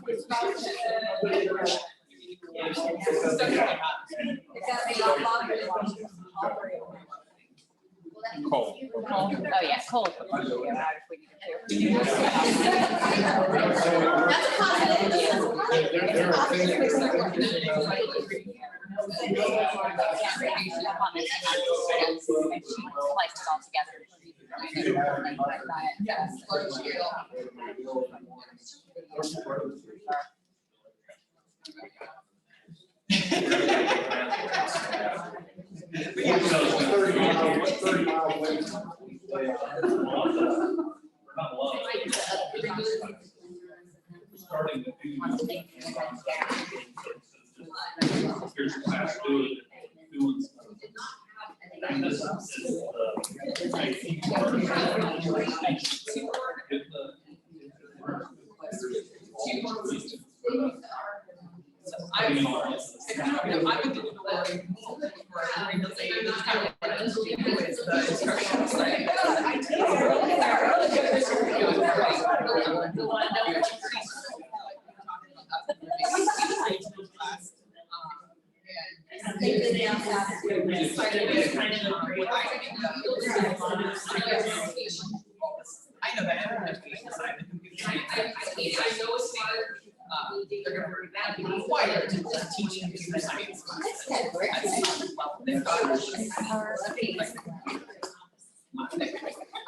It's gotta be all longer. Cold. Oh, yeah, cold. That's a positive. There are things. And she sliced it all together. Yes, large scale. Starting to do. Here's your class doing stuff. And this is the IT part. I The one that we They did it outside. I know that, education side, the computer science. I know it's hard. They're gonna be required to teach computer science. They've got.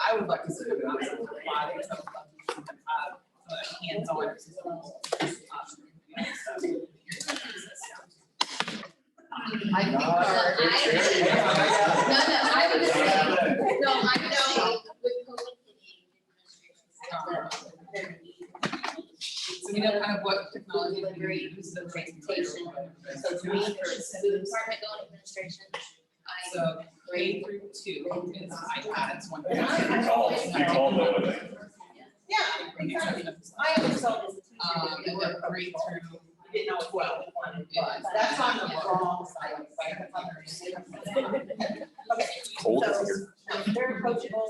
I would like to see it on some robotics, hands-on. I think our. I would just say, no, I know with So we know kind of what technology we delivery, use. the presentation, so to me, for the department going administration, So grade through 2 is iPads, one. You call them. Yeah. I always told this. And then grade through. You know, 12. That's on the wrong side. Okay. Cold So, here. very approachable.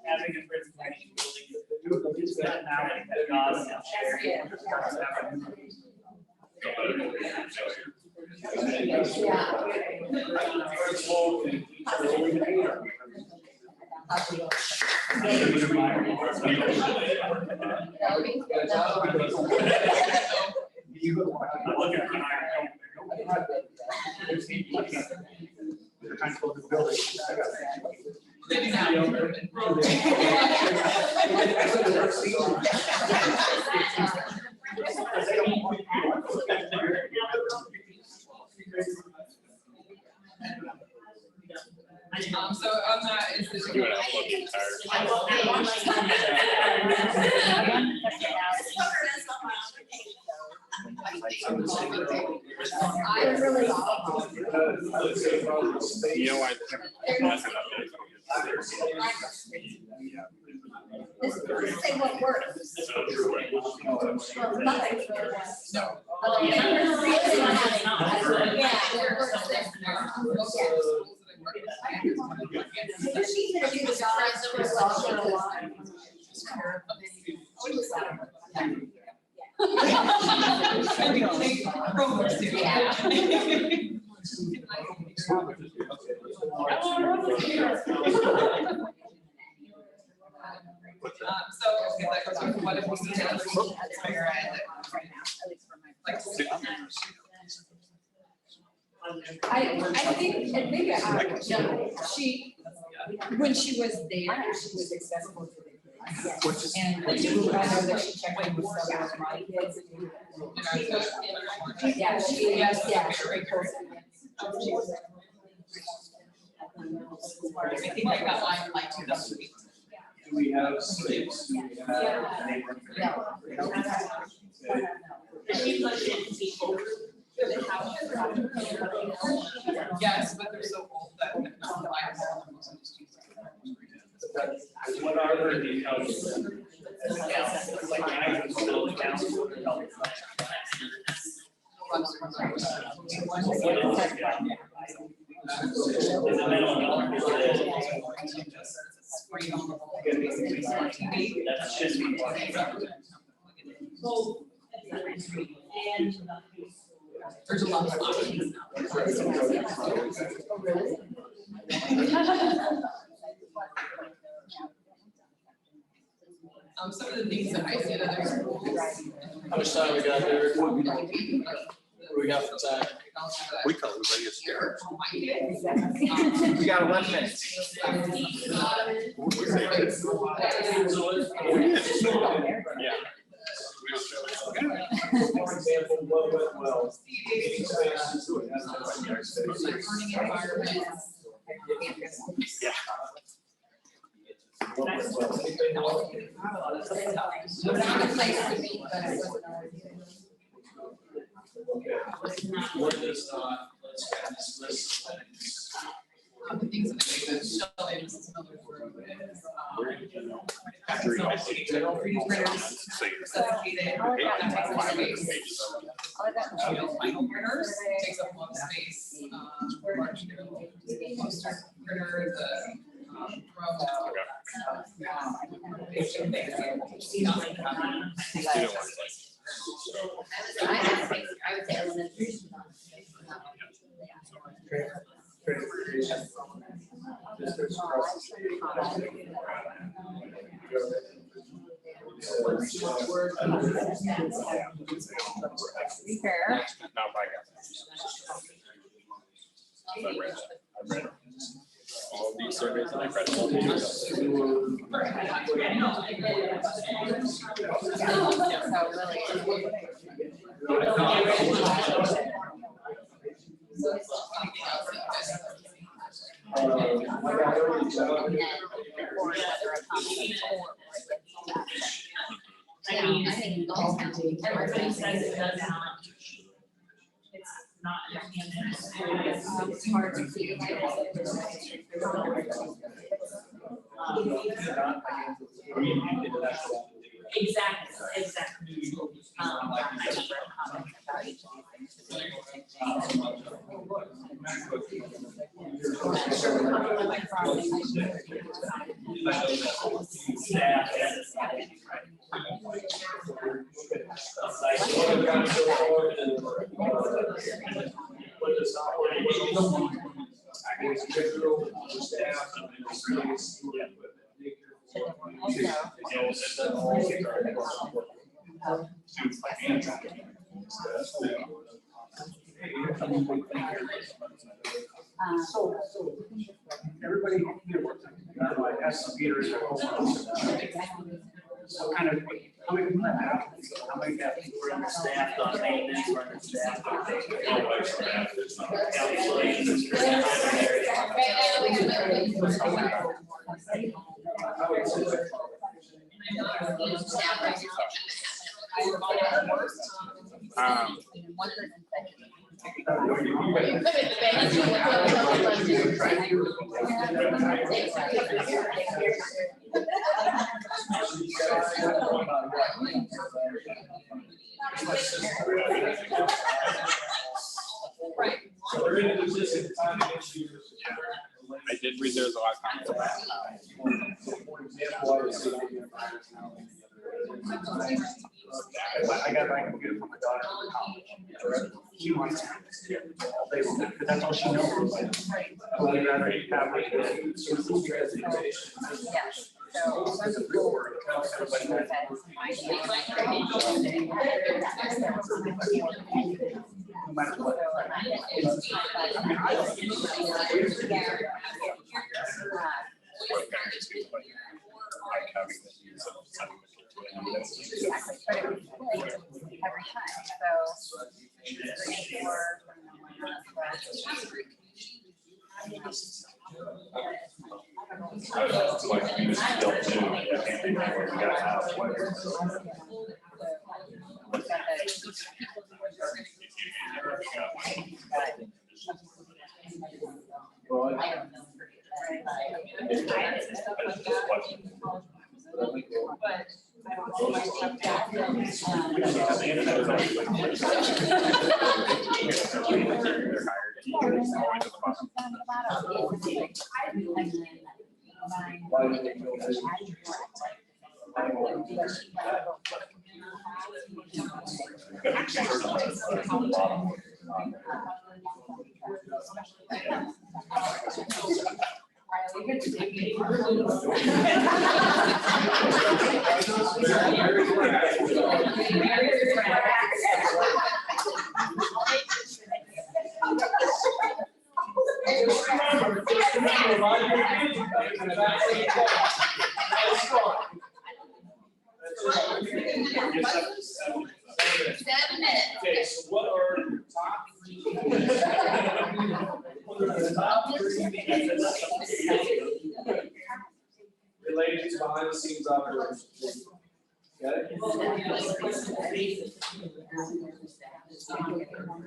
Having a presentation building, it's got now and God and So on that is the. I really. You know, This is say what works. Well, nothing's really works. No. Yeah. She's gonna do the job. So, okay, that goes with what if we need to higher ed? Like, I think, she, when she was there, she was accessible to the kids. And I know that she checked in with several of my kids. Yeah, she very close. I think I got mine too, that's sweet. Do we have space? Do we have neighborhood? Yes, but they're so old that. What are their details? Like, I can still down. That should be. There's a lot of options now. Some of the things that I see at other schools. How much time we got there? What we got for time? we tell everybody it's scary. We got 11 minutes. Yeah. For example, what went well? Learning environments. Yeah. Not a place to be, but it was. What is not, let's have this list of things. The things that I think that Shelley and Mrs. Miller were is, After you guys see general 3D printers, dedicated, space. Final printers takes up a lot of space, large, printer, the I would say elementary. Be fair. All of these surveys and I read all these. So really. I mean, everybody says it does not. It's not understanding. It's hard to see. Exactly. So everybody here works, I asked some Peter. So kind of, how many people have, how many have, we're understaffed on maintenance, we're understaffed on Right. So there is existing time issues. I did read there's a lot of comments. For example, I was I got my computer from my daughter in college. She wants to all day long, because that's all she knows. I would rather have like this. Yes. So some people everybody no matter what. Every time, so. 3, 4. Okay, so what are your top three? What are the top three related to behind the scenes operations? Okay?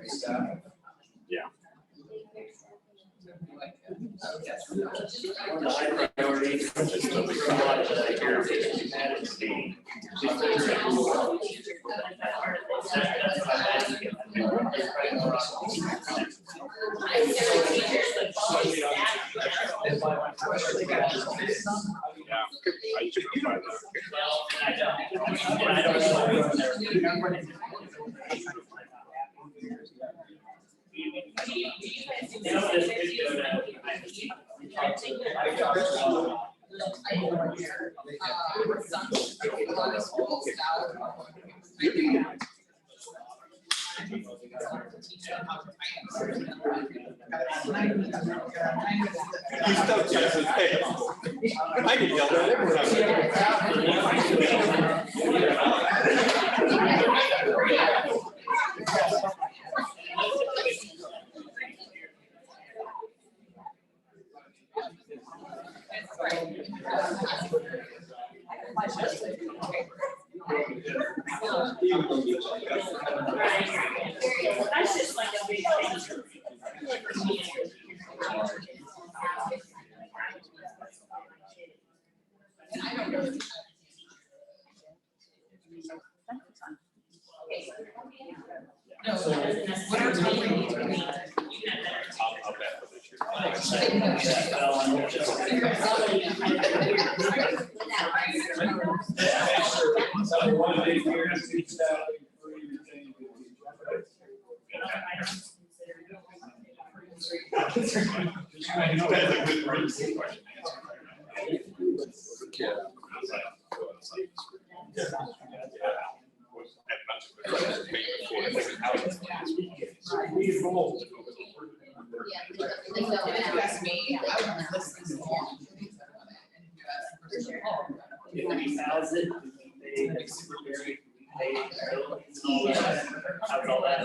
Staff. Yeah. One of the high priorities, just so we can watch that here, is the. You still check his face. I can yell at That's just like a big thing. No, what are we? If you ask me, I would listen to more. $50,000, they super very, how's all that?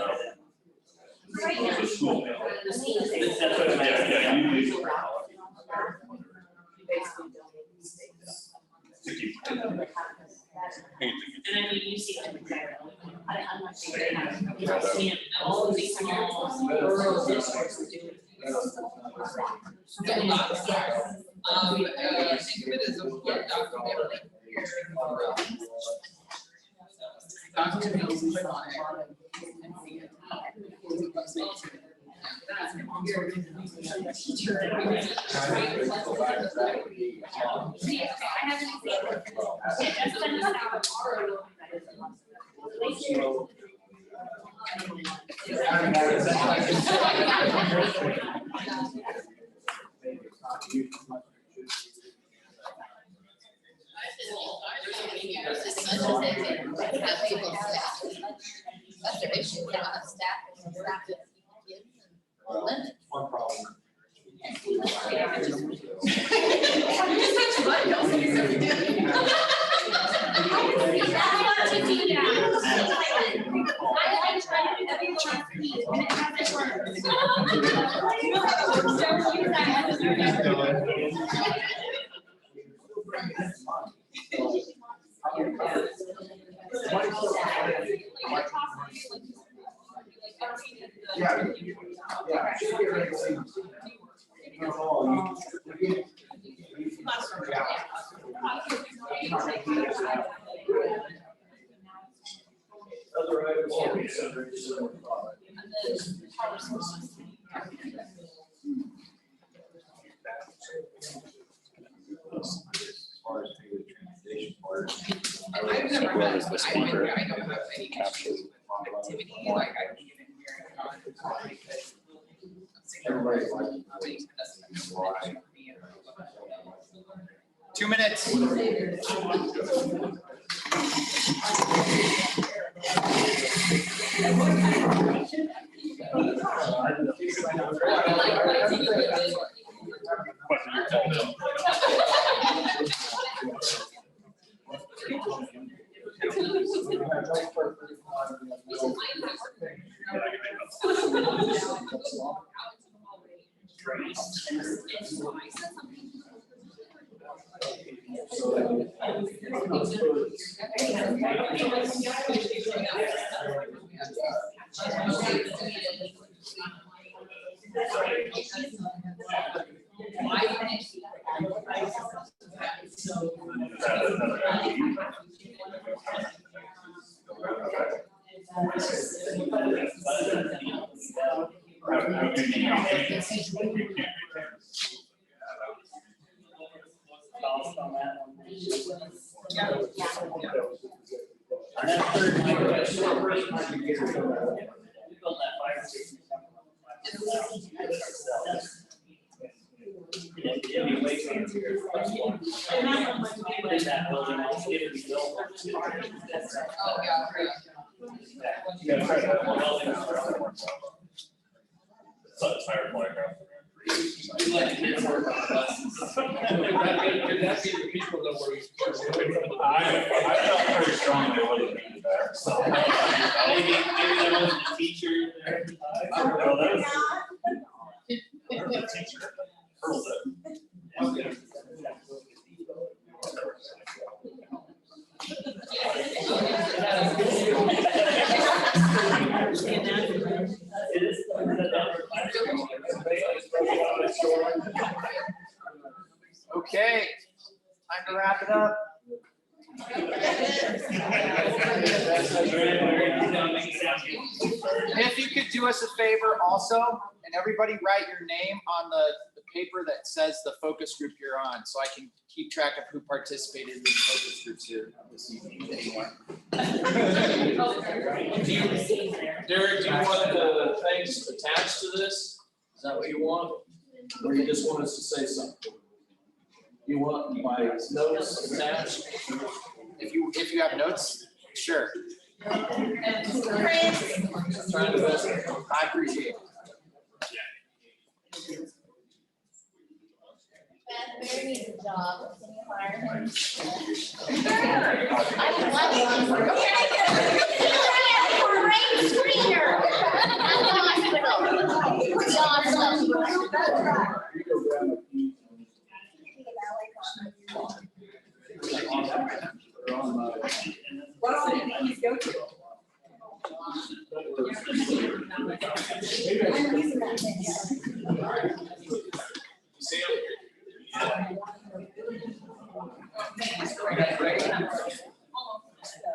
Right now. That's what I'm asking. And I mean, you see them there. I'm not sure they have, you know, seeing all of these small rural districts are doing. Yeah, lots. Think of it as a Word document. Documents, click on it and see it. That's their issue, they don't have staff, and staff is kids and limits. One problem. Yeah. I've never had, I've been here, I don't have any issues with activity, like I can get in here and Everybody's like, 2 minutes. Why Oh, yeah, great. Could that be the people that were? I felt very strongly it wasn't me there, so. Maybe there wasn't a teacher there. Well, the teacher hurled it. Okay, time to wrap it up. If you could do us a favor also, and everybody write your name on the paper that says the focus group you're on, so I can keep track of who participated in the focus groups here this evening anymore. Derek, do you want the things attached to this? Is that what you want? Or you just want us to say something? You want my notes attached? If you have notes, sure. Chris. I appreciate it. Beth Bear needs a job. Can you hire him? Sure. I would love one. Great screener. What else did you go to?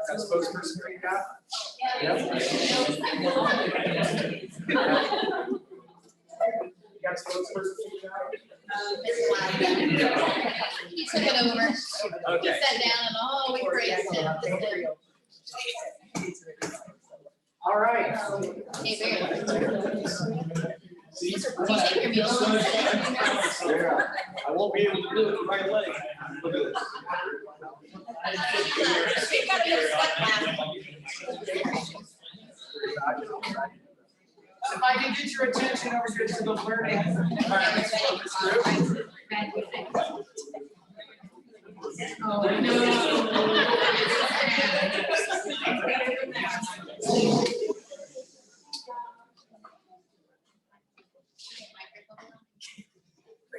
That's spokesperson for you got? You got a spokesperson for you He took it over. Okay. He sat down and, oh, we praised him. All right. Hey, Barry. See, Do you take your meals today? I won't be able to do it with my leg. Look at this. We've got a good sweat bath. If I can get your attention over here to the learning environments focus group. Oh, I know.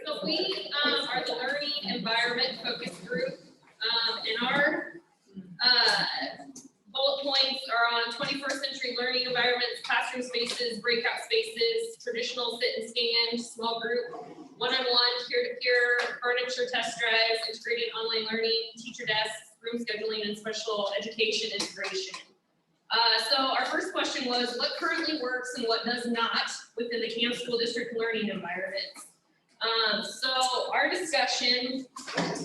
So we are the learning environment focus group, and our bullet points are on 21st century learning environments, classroom spaces, breakout spaces, traditional sit and stand, small group, one-on-one, peer-to-peer, furniture test drives, integrated online learning, teacher desks, room scheduling, and special education integration. So our first question was, what currently works and what does not within the Camp School District learning environments? So our discussion,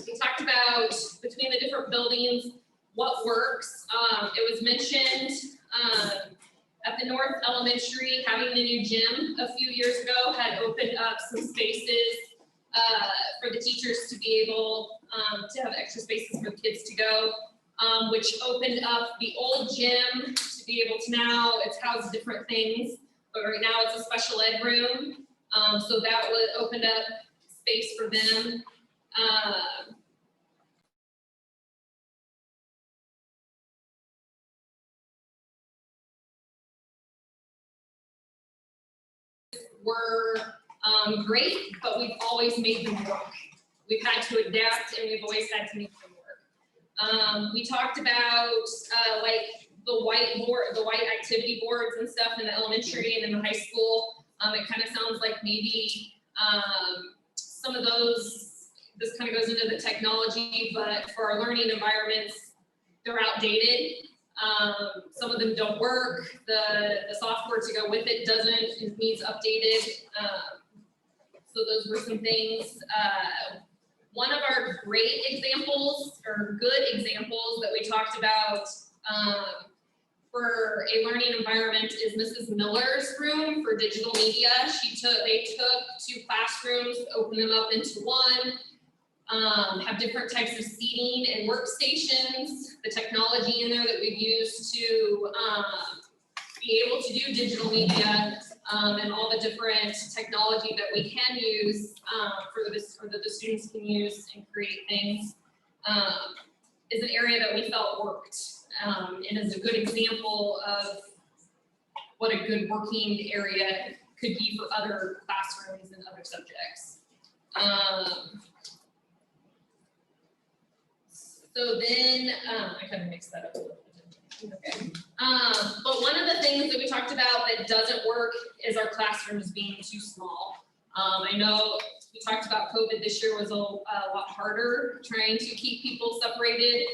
we talked about between the different buildings, what works. It was mentioned at the North Elementary, having the new gym a few years ago had opened up some spaces for the teachers to be able to have extra spaces for the kids to go, which opened up the old gym to be able to now, it's housed different things, but right now it's a special ed room. So that would open up space for them. Were great, but we've always made them work. We've had to adapt and we've always had to make them work. We talked about like the whiteboard, the white activity boards and stuff in the elementary and in the high school. It kind of sounds like maybe some of those, this kind of goes into the technology, but for our learning environments, they're outdated. Some of them don't work. The software to go with it needs updated. So those were some things. One of our great examples or good examples that we talked about for a learning environment is Mrs. Miller's room for digital media. They took 2 classrooms, opened them up into one, have different types of seating and workstations, the technology in there that we've used to be able to do digital media, and all the different technology that we can use for this, or that the students can use and create things, is an area that we felt worked, and is a good example of what a good working area could be for other classrooms and other subjects. So then, I kind of mixed that up a little bit. Okay. But one of the things that we talked about that doesn't work is our classrooms being too small. I know we talked about COVID this year was a lot harder trying to keep people separated.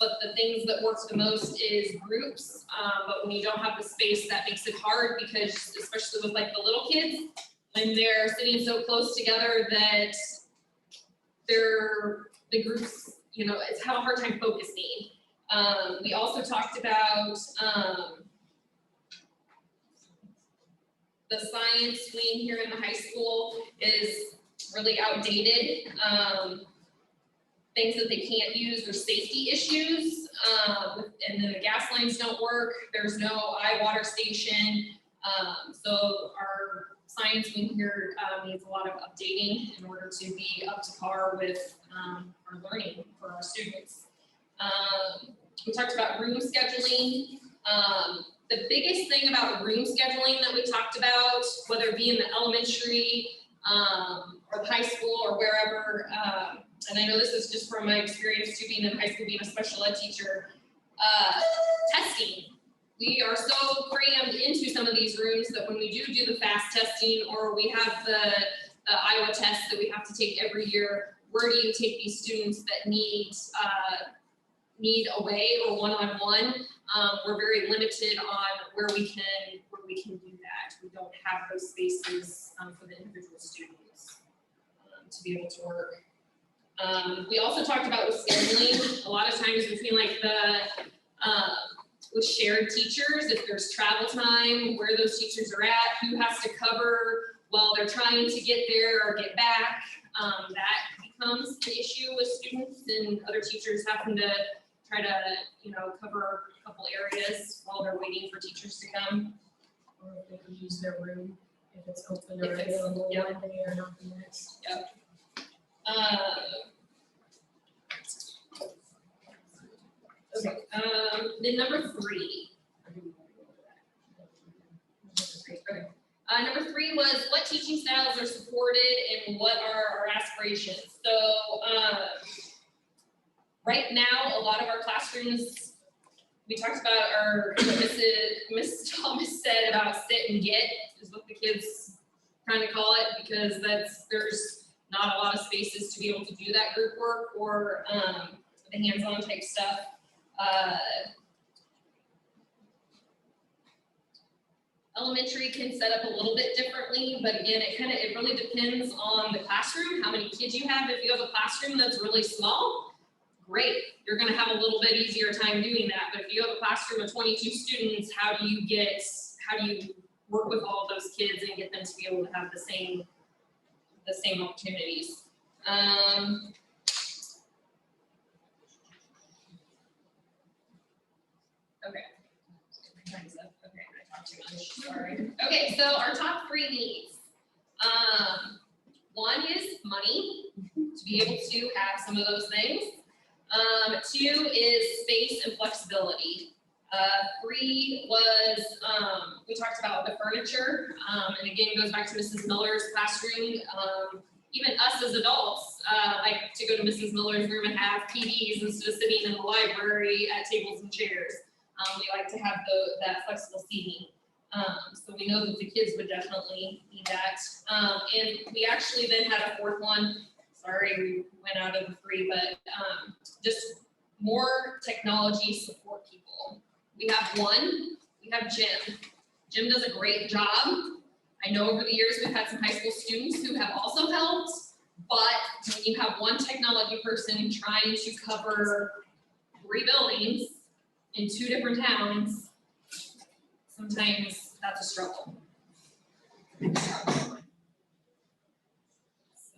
But the things that work the most is groups. But when you don't have the space, that makes it hard because especially with like the little kids, when they're sitting so close together that the groups, you know, it's have a hard time focusing. We also talked about the science wing here in the high school is really outdated. Things that they can't use, there's safety issues, and then the gas lines don't work. There's no eye water station. So our science wing here needs a lot of updating in order to be up to par with our learning for our students. We talked about room scheduling. The biggest thing about room scheduling that we talked about, whether it be in the elementary or the high school or wherever, and I know this is just from my experience too, being in high school, being a special ed teacher, testing. We are so crammed into some of these rooms that when we do the fast testing, or we have the Iowa test that we have to take every year, where do you take these students that need away or one-on-one? We're very limited on where we can do that. We don't have those spaces for the individual students to be able to work. We also talked about with scheduling, a lot of times between like with shared teachers, if there's travel time, where those teachers are at, who has to cover while they're trying to get there or get back, that becomes an issue with students and other teachers having to try to, you know, cover a couple areas while they're waiting for teachers to come. Or if they could use their room, if it's open or available one day or not the next. Yep. Okay, then number 3. Okay. Number 3 was what teaching styles are supported and what are our aspirations. So right now, a lot of our classrooms, we talked about our, Miss Thomas said about sit and get is what the kids kind of call it, because there's not a lot of spaces to be able to do that group work or the hands-on type stuff. Elementary can set up a little bit differently, but again, it really depends on the classroom, how many kids you have. If you have a classroom that's really small, great, you're gonna have a little bit easier time doing that. But if you have a classroom of 22 students, how do you work with all of those kids and get them to be able to have the same opportunities? Okay. Okay, I talked too much, sorry. Okay, so our top 3 needs. One is money, to be able to have some of those things. 2 is space and flexibility. 3 was, we talked about the furniture, and again, it goes back to Mrs. Miller's classroom. Even us as adults like to go to Mrs. Miller's room and have PDs instead of sitting in the library at tables and chairs. We like to have that flexible seating. So we know that the kids would definitely need that. And we actually then had a 4th one. Sorry, we went out of the 3, but just more technology support people. We have Jim. Jim does a great job. I know over the years we've had some high school students who have also helped, but when you have one technology person trying to cover 3 buildings in 2 different towns, sometimes that's a struggle.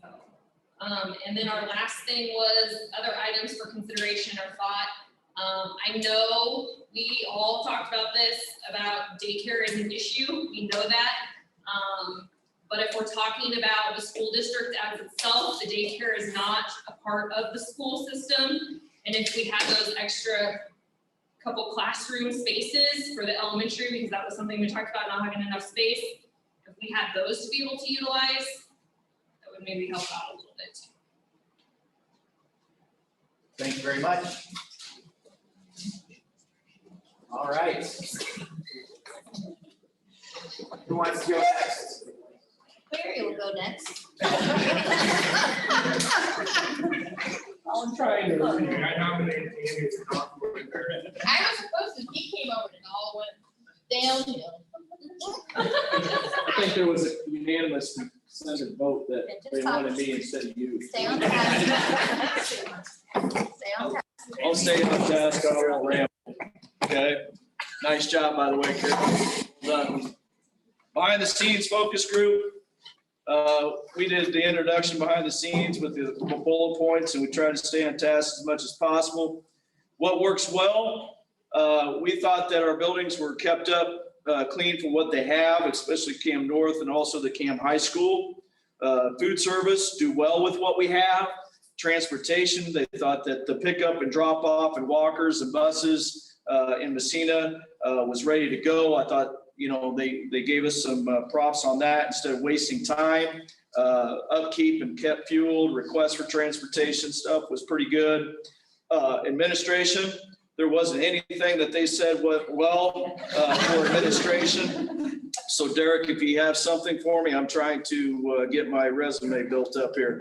So, and then our last thing was other items for consideration or thought. I know we all talked about this, about daycare is an issue, we know that. But if we're talking about the school district as itself, the daycare is not a part of the school system. And if we had those extra couple classroom spaces for the elementary, because that was something we talked about, not having enough space, if we had those to be able to utilize, that would maybe help out a little bit too. Thank you very much. All right. Who wants to go next? Barry will go next. I'm trying to. I nominated Andy as conflict. I was supposed to, he came over and it all went downhill. I think there was a unanimous consented vote that they wanted me instead of you. Stay on task. Stay on task. I'll stay on task, I won't ramble. Okay, nice job, by the way, Kurt. Well done. Behind the scenes focus group. We did the introduction behind the scenes with the bullet points, and we tried to stay on task as much as possible. What works well? We thought that our buildings were kept up clean for what they have, especially Cam North and also the Cam High School. Food service, do well with what we have. Transportation, they thought that the pickup and drop off and walkers and buses in Messina was ready to go. I thought, you know, they gave us some props on that instead of wasting time. Upkeep and kept fueled, requests for transportation stuff was pretty good. Administration, there wasn't anything that they said went well for administration. So Derek, if you have something for me, I'm trying to get my resume built up here.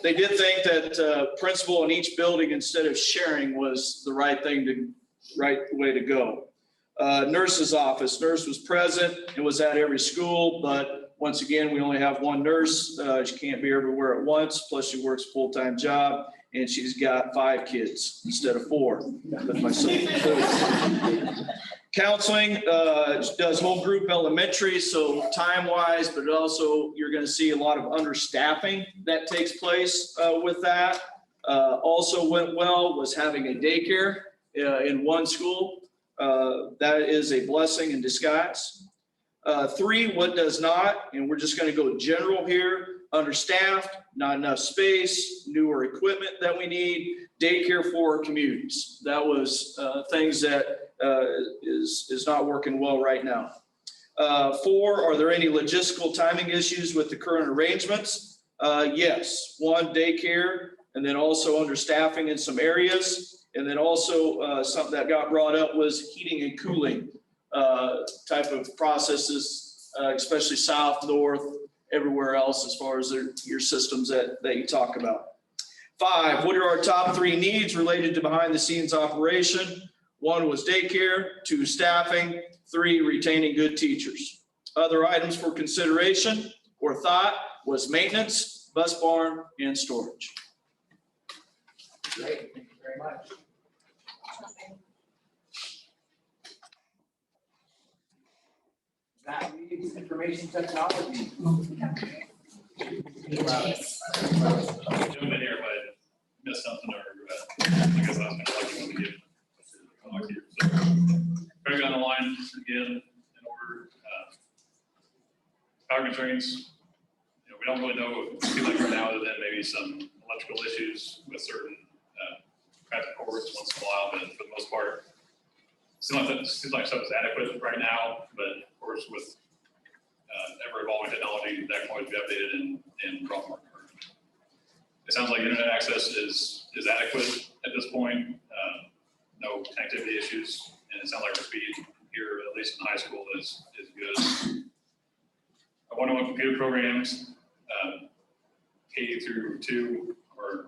They did think that principal in each building instead of sharing was the right way to go. Nurse's office, nurse was present and was at every school, but once again, we only have one nurse. She can't be everywhere at once, plus she works a full-time job, and she's got 5 kids instead of 4, with myself included. Counseling does whole group elementary, so time-wise, but also you're going to see a lot of understaffing that takes place with that. Also went well was having a daycare in one school. That is a blessing in disguise. 3, what does not, and we're just going to go general here, understaffed, not enough space, newer equipment that we need, daycare for our communities. That was things that is not working well right now. 4, are there any logistical timing issues with the current arrangements? Yes, 1, daycare, and then also understaffing in some areas. And then also something that got brought up was heating and cooling type of processes, especially south, north, everywhere else as far as your systems that you talk about. 5, what are our top 3 needs related to behind the scenes operation? 1 was daycare, 2, staffing, 3, retaining good teachers. Other items for consideration or thought was maintenance, bus barn, and storage. Great, thank you very much. That leaves information technology. Jump in here if I missed something or I guess I was gonna like you want to give. So, Craig on the line again in order. Power constraints, you know, we don't really know what it feels like right now other than maybe some electrical issues with certain traffic cords once in a while, but for the most part, seems like stuff is adequate right now, but of course with ever evolving technology, that can always be updated and brought more current. It sounds like internet access is adequate at this point. No connectivity issues, and it sounds like our speed here, at least in high school, is good. Our one-on-one computer programs, K through 2, are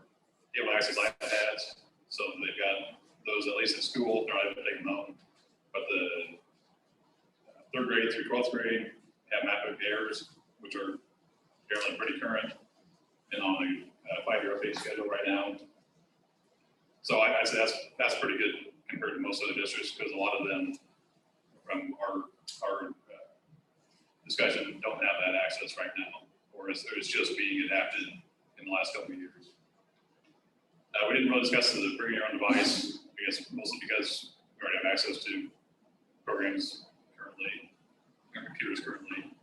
able to access iPads. So they've got those at least at school, they're not able to take them home. But the third grade through 12th grade have MacBook Airs, which are generally pretty current and on a 5-year update schedule right now. So I'd say that's pretty good compared to most other districts, because a lot of them from our discussion don't have that access right now, or it's just being adapted in the last couple of years. We didn't really discuss the bring your own device, I guess mostly because we already have access to programs currently, or computers currently.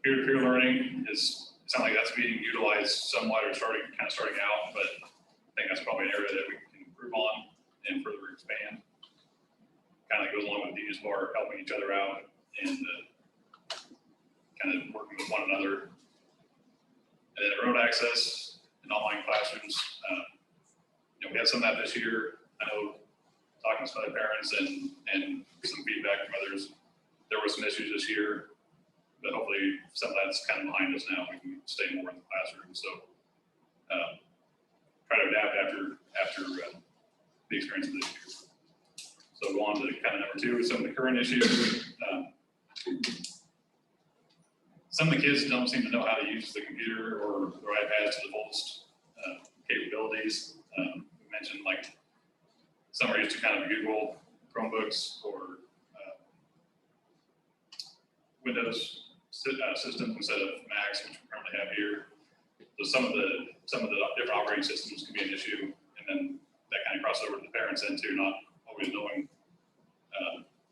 Peer-to-peer learning is, it sounds like that's being utilized somewhat or starting out, but I think that's probably an area that we can improve on and further expand. Kind of goes along with Genius Bar, helping each other out and kind of working with one another. And then remote access and online classrooms. We had some of that this year. I know talking to some other parents and some feedback from others, there were some issues this year, but hopefully some of that's kind of behind us now. We can stay more in the classroom. So try to adapt after the experience of this year. So go on to kind of number 2, some of the current issues. Some of the kids don't seem to know how to use the computer or their iPads to the fullest capabilities. We mentioned like some are used to kind of Google Chromebooks or Windows systems instead of Macs, which we currently have here. So some of the different operating systems can be an issue, and then that kind of crosses over to the parents then too, not always knowing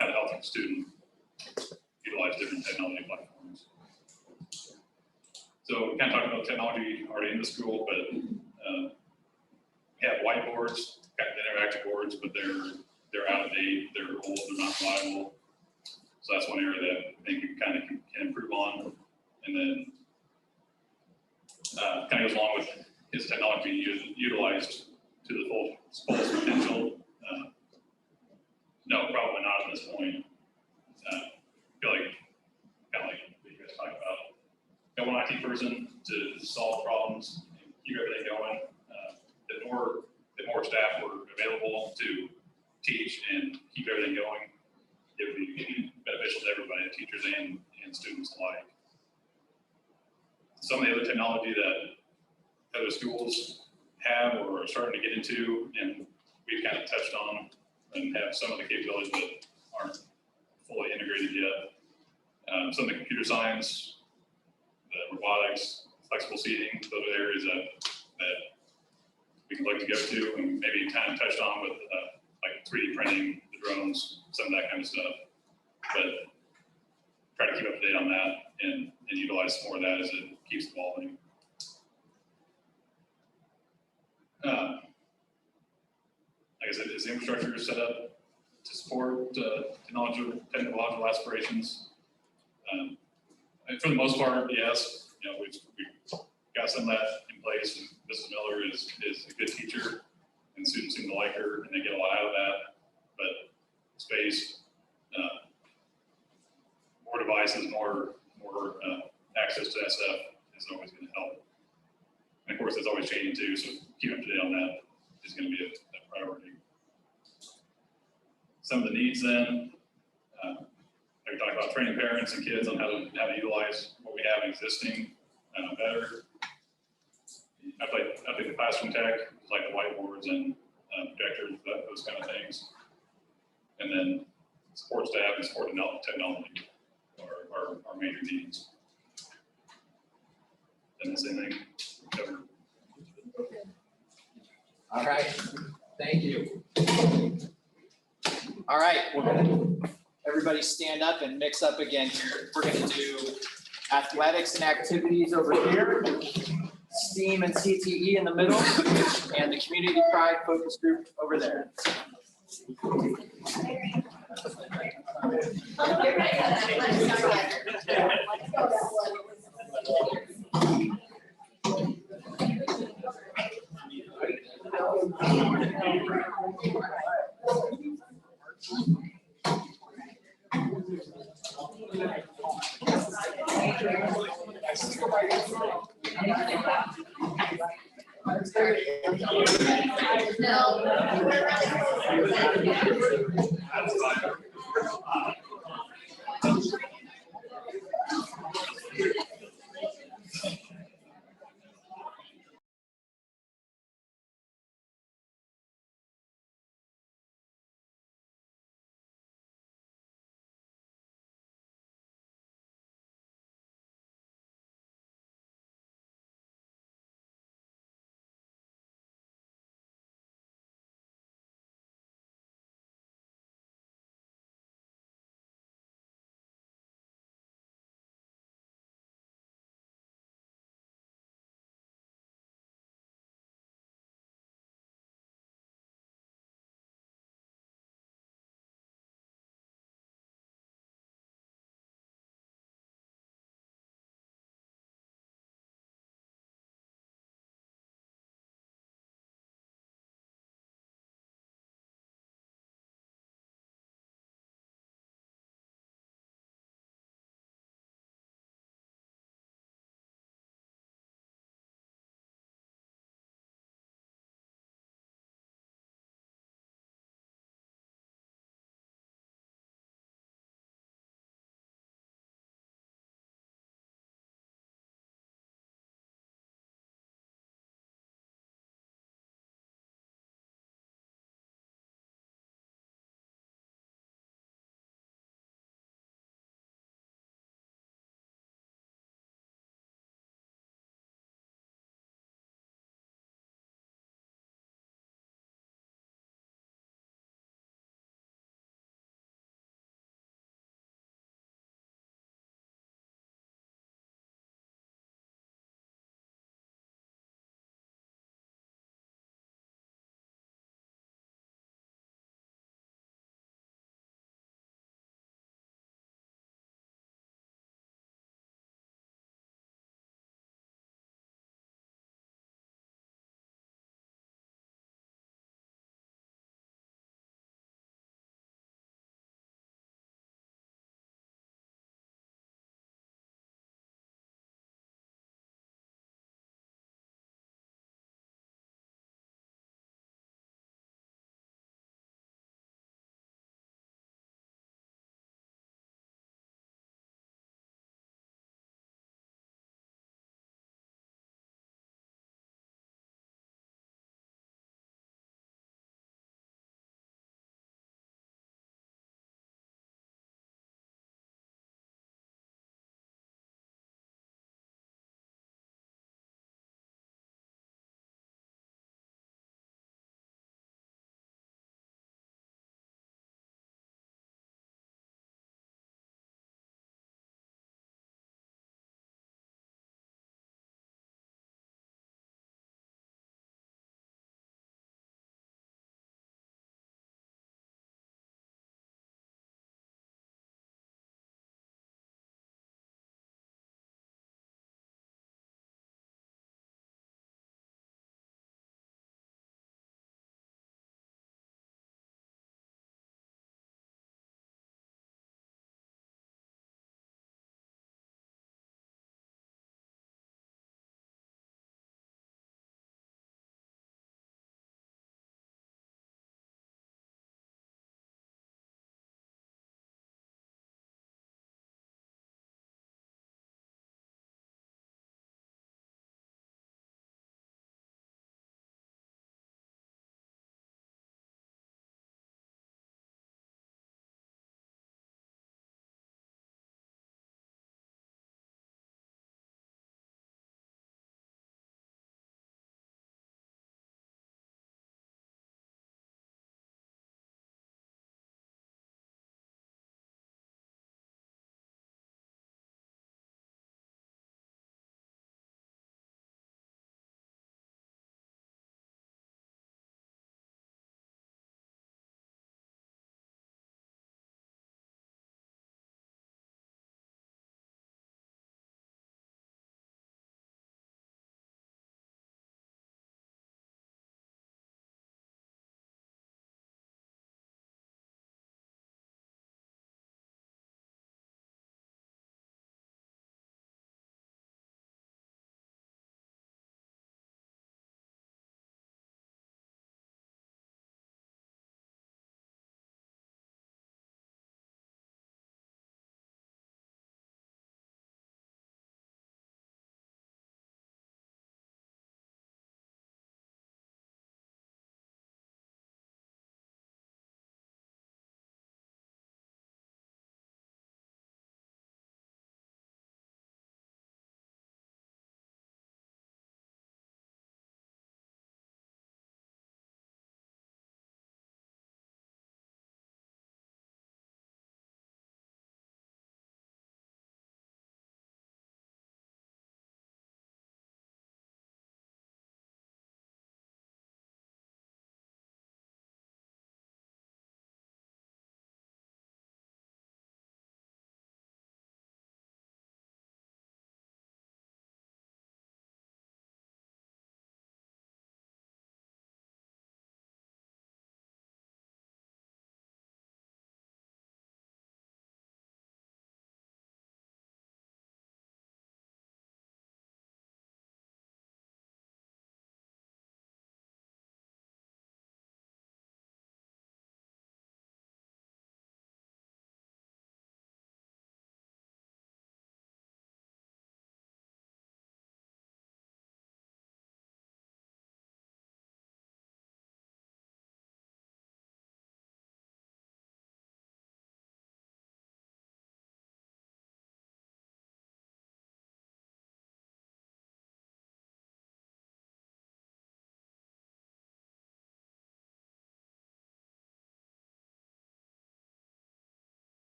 how to help the student utilize different technology platforms. So we kind of talked about technology already in the school, but we have whiteboards, got interactive boards, but they're out of date, they're old, they're not reliable. So that's one area that I think we kind of can improve on. And then kind of goes along with his technology utilized to the fullest potential. No, probably not at this point. I feel like, kind of like what you guys talked about, got one IT person to solve problems and keep everything going. The more staff were available to teach and keep everything going, it would be beneficial to everybody, teachers and students alike. Some of the other technology that other schools have or are starting to get into, and we've kind of touched on and have some of the capabilities that aren't fully integrated yet. Some of the computer science, the robotics, flexible seating, those are areas that we can look to go to, and maybe kind of touched on with like 3D printing, the drones, some of that kind of stuff. But try to keep up to date on that and utilize more of that as it keeps evolving. Like I said, is the infrastructure set up to support technological aspirations? And for the most part, yes. We've got some of that in place, and Mrs. Miller is a good teacher, and students seem to like her, and they get a lot out of that. But space, more devices, more access to that stuff is always going to help. And of course, that's always changing too, so keeping up to date on that is going to be a priority. Some of the needs then, we talked about training parents and kids on how to utilize what we have existing better. I think the classroom tech, like the whiteboards and projectors, those kind of things. And then support staff and support technology are our major needs. And the same thing covered. All right, thank you. All right, everybody stand up and mix up again here. We're gonna do athletics and activities over here, STEAM and CTE in the middle, and the community pride focus group over there.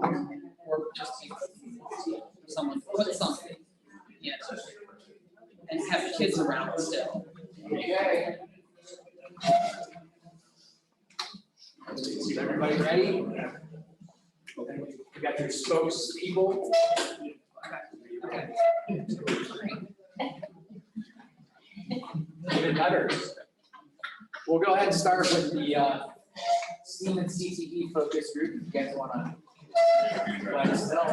or just someone put something, yeah, and have kids around still. Okay. Is everybody ready? You got your spokespeople? Okay. Even better. We'll go ahead and start with the STEAM and CTE focus group. If you guys wanna let us know.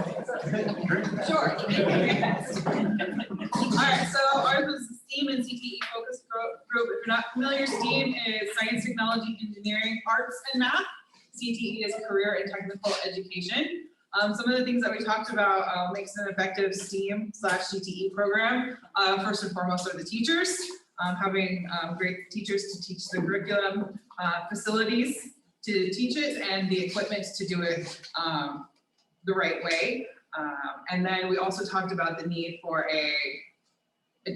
Sure. All right, so ours was STEAM and CTE focus group. If you're not familiar, STEAM is science, technology, engineering, arts, and math. CTE is career and technical education. Some of the things that we talked about makes an effective STEAM/CTE program. First and foremost are the teachers, having great teachers to teach the curriculum, facilities to teach it, and the equipment to do it the right way. And then we also talked about the need for a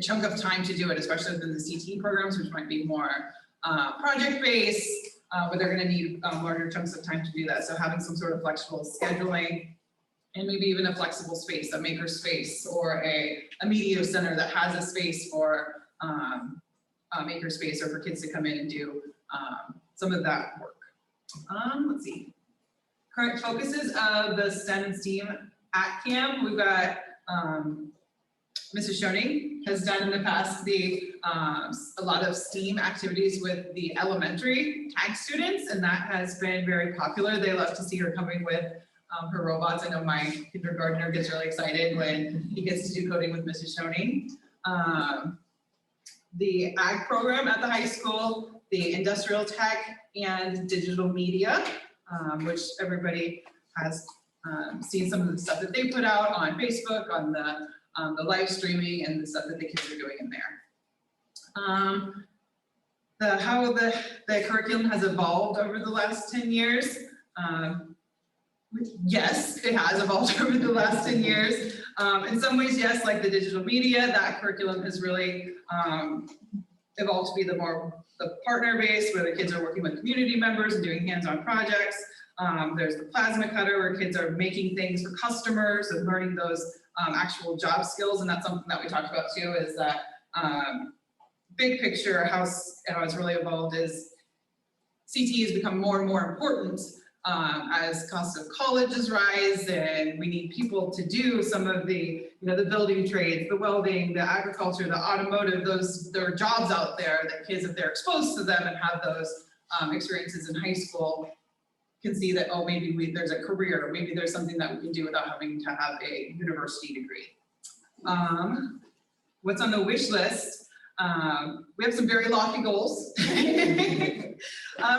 chunk of time to do it, especially within the CTE programs, which might be more project-based, but they're gonna need larger chunks of time to do that. So having some sort of flexible scheduling and maybe even a flexible space, a maker space, or a media center that has a space for a maker space or for kids to come in and do some of that work. Let's see. Current focuses of the STEM and STEAM at camp. We've got Mrs. Schoening has done in the past a lot of STEAM activities with the elementary tag students, and that has been very popular. They love to see her coming with her robots. I know my kindergartner gets really excited when he gets to do coding with Mrs. Schoening. The ag program at the high school, the industrial tech and digital media, which everybody has seen some of the stuff that they put out on Facebook, on the live streaming and the stuff that the kids are doing in there. How the curriculum has evolved over the last 10 years. Yes, it has evolved over the last 10 years. In some ways, yes, like the digital media, that curriculum has really evolved to be the partner based, where the kids are working with community members and doing hands-on projects. There's the plasma cutter, where kids are making things for customers and learning those actual job skills. And that's something that we talked about too, is that big picture, how it's really evolved is CTE has become more and more important as costs of colleges rise, and we need people to do some of the, the building trades, the welding, the agriculture, the automotive, there are jobs out there that kids, if they're exposed to them and have those experiences in high school, can see that, oh, maybe there's a career, or maybe there's something that we can do without having to have a university degree. What's on the wish list? We have some very lofty goals.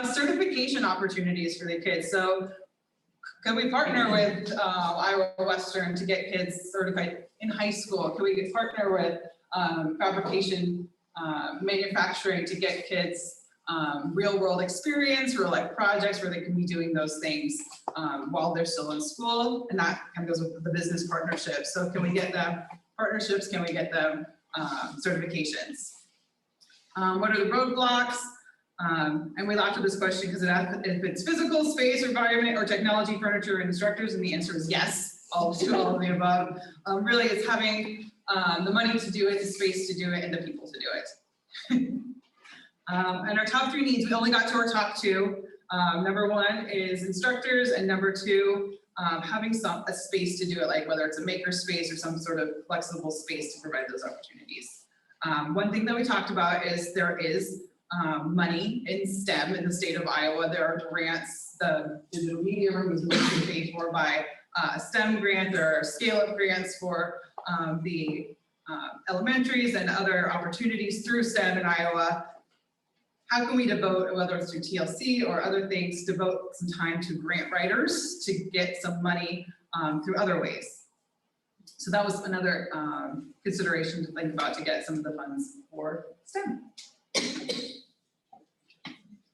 Certification opportunities for the kids. So can we partner with Iowa Western to get kids certified in high school? Can we partner with fabrication manufacturing to get kids real world experience, real life projects where they can be doing those things while they're still in school? And that kind of goes with the business partnerships. So can we get them partnerships? Can we get them certifications? What are the roadblocks? And we laughed at this question because if it's physical space, environment, or technology, furniture, and instructors, and the answer is yes, all of the above. Really, it's having the money to do it, the space to do it, and the people to do it. And our top 3 needs, we only got to our top 2. Number 1 is instructors, and number 2, having a space to do it, like whether it's a maker space or some sort of flexible space to provide those opportunities. One thing that we talked about is there is money in STEM in the state of Iowa. There are grants. The digital media room is mostly paid for by a STEM grant. There are scale-up grants for the elementaries and other opportunities through STEM in Iowa. How can we devote, whether it's through TLC or other things, devote some time to grant writers to get some money through other ways? So that was another consideration to think about to get some of the funds for STEM.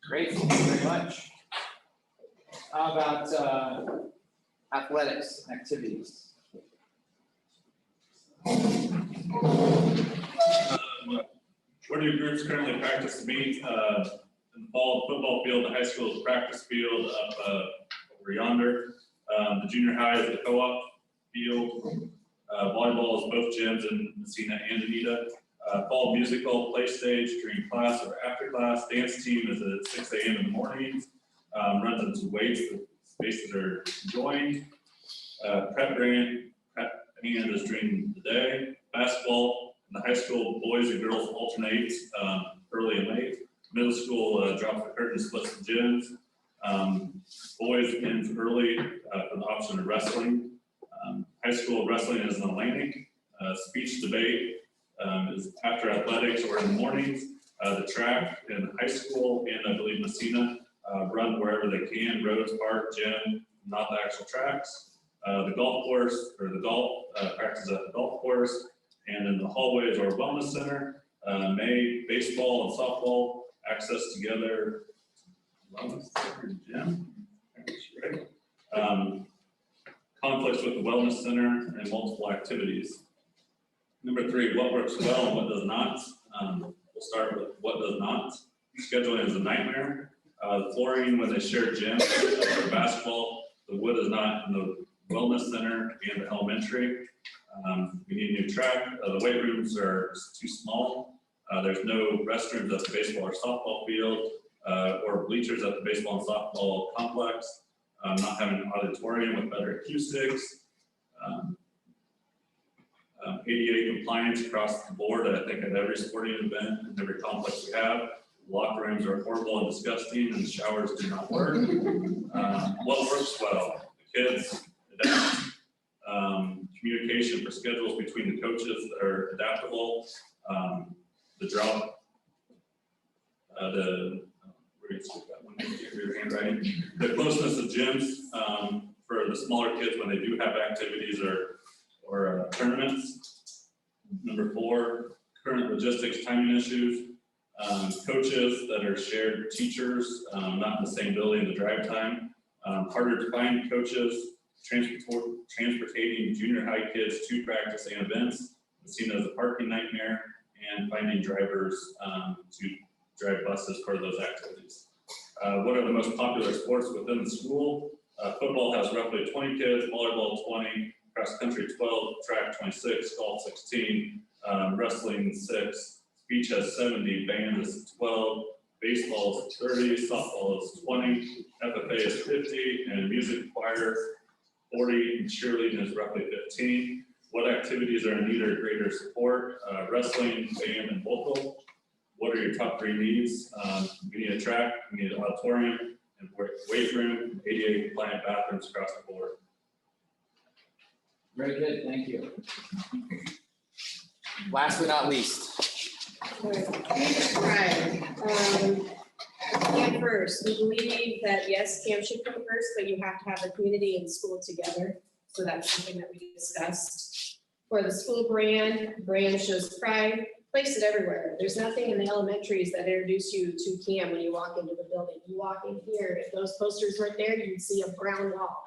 Great, thank you very much. How about athletics and activities? Where do groups currently practice to meet? In the fall, football field, the high school's practice field up over yonder. The junior high is the co-op field. Volleyball is both gyms in Messina and Anita. Fall musical, play stage during class or after class. Dance team is at 6 a.m. in the mornings. Runs into weights, the spaces are joined. Prep band is during the day. Basketball in the high school, boys and girls alternate early and late. Middle school drops the curtain, splits the gyms. Boys ends early for the option of wrestling. High school wrestling is in Atlantic. Speech debate is after athletics or in the mornings. The track in high school and I believe Messina run wherever they can, roads, park, gym, not the actual tracks. The golf course or the golf practice at the golf course, and in the hallways or wellness center. May baseball and softball access together. Wellness center, gym. Right. Conflicts with the wellness center and multiple activities. Number 3, what works well and what does not. We'll start with what does not. Scheduling is a nightmare. The flooring when they share gym for basketball, the wood is not in the wellness center and the elementary. We need a new track. The weight rooms are too small. There's no restrooms at the baseball or softball field or bleachers at the baseball and softball complex. Not having an auditorium with better acoustics. ADA compliance across the board, I think at every sporting event and every complex we have. Locker rooms are horrible and disgusting and showers do not work. What works well? The kids adapt. Communication for schedules between the coaches that are adaptable. The drop, the closeness of gyms for the smaller kids when they do have activities or tournaments. Number 4, current logistics timing issues. Coaches that are shared teachers, not in the same building, the drive time. Harder to find coaches, transportating junior high kids to practice and events. It's seen as a parking nightmare, and finding drivers to drive buses for those activities. What are the most popular sports within the school? Football has roughly 20 kids, volleyball 20, cross country 12, track 26, golf 16, wrestling 6, speech has 70, band is 12, baseball is 30, softball is 20, FFA is 50, and music choir 40, and cheerleading is roughly 15. What activities are in need of greater support? Wrestling, band, and vocal. What are your top 3 needs? We need a track, we need an auditorium, and weight room, ADA compliant bathrooms across the board. Very good, thank you. Last but not least. Right. Camp first, we believe that yes, camp should come first, but you have to have the community and school together. So that's something that we discussed. For the school brand shows pride, place it everywhere. There's nothing in the elementaries that introduce you to camp when you walk into the building. You walk in here, if those posters weren't there, you'd see a brown wall.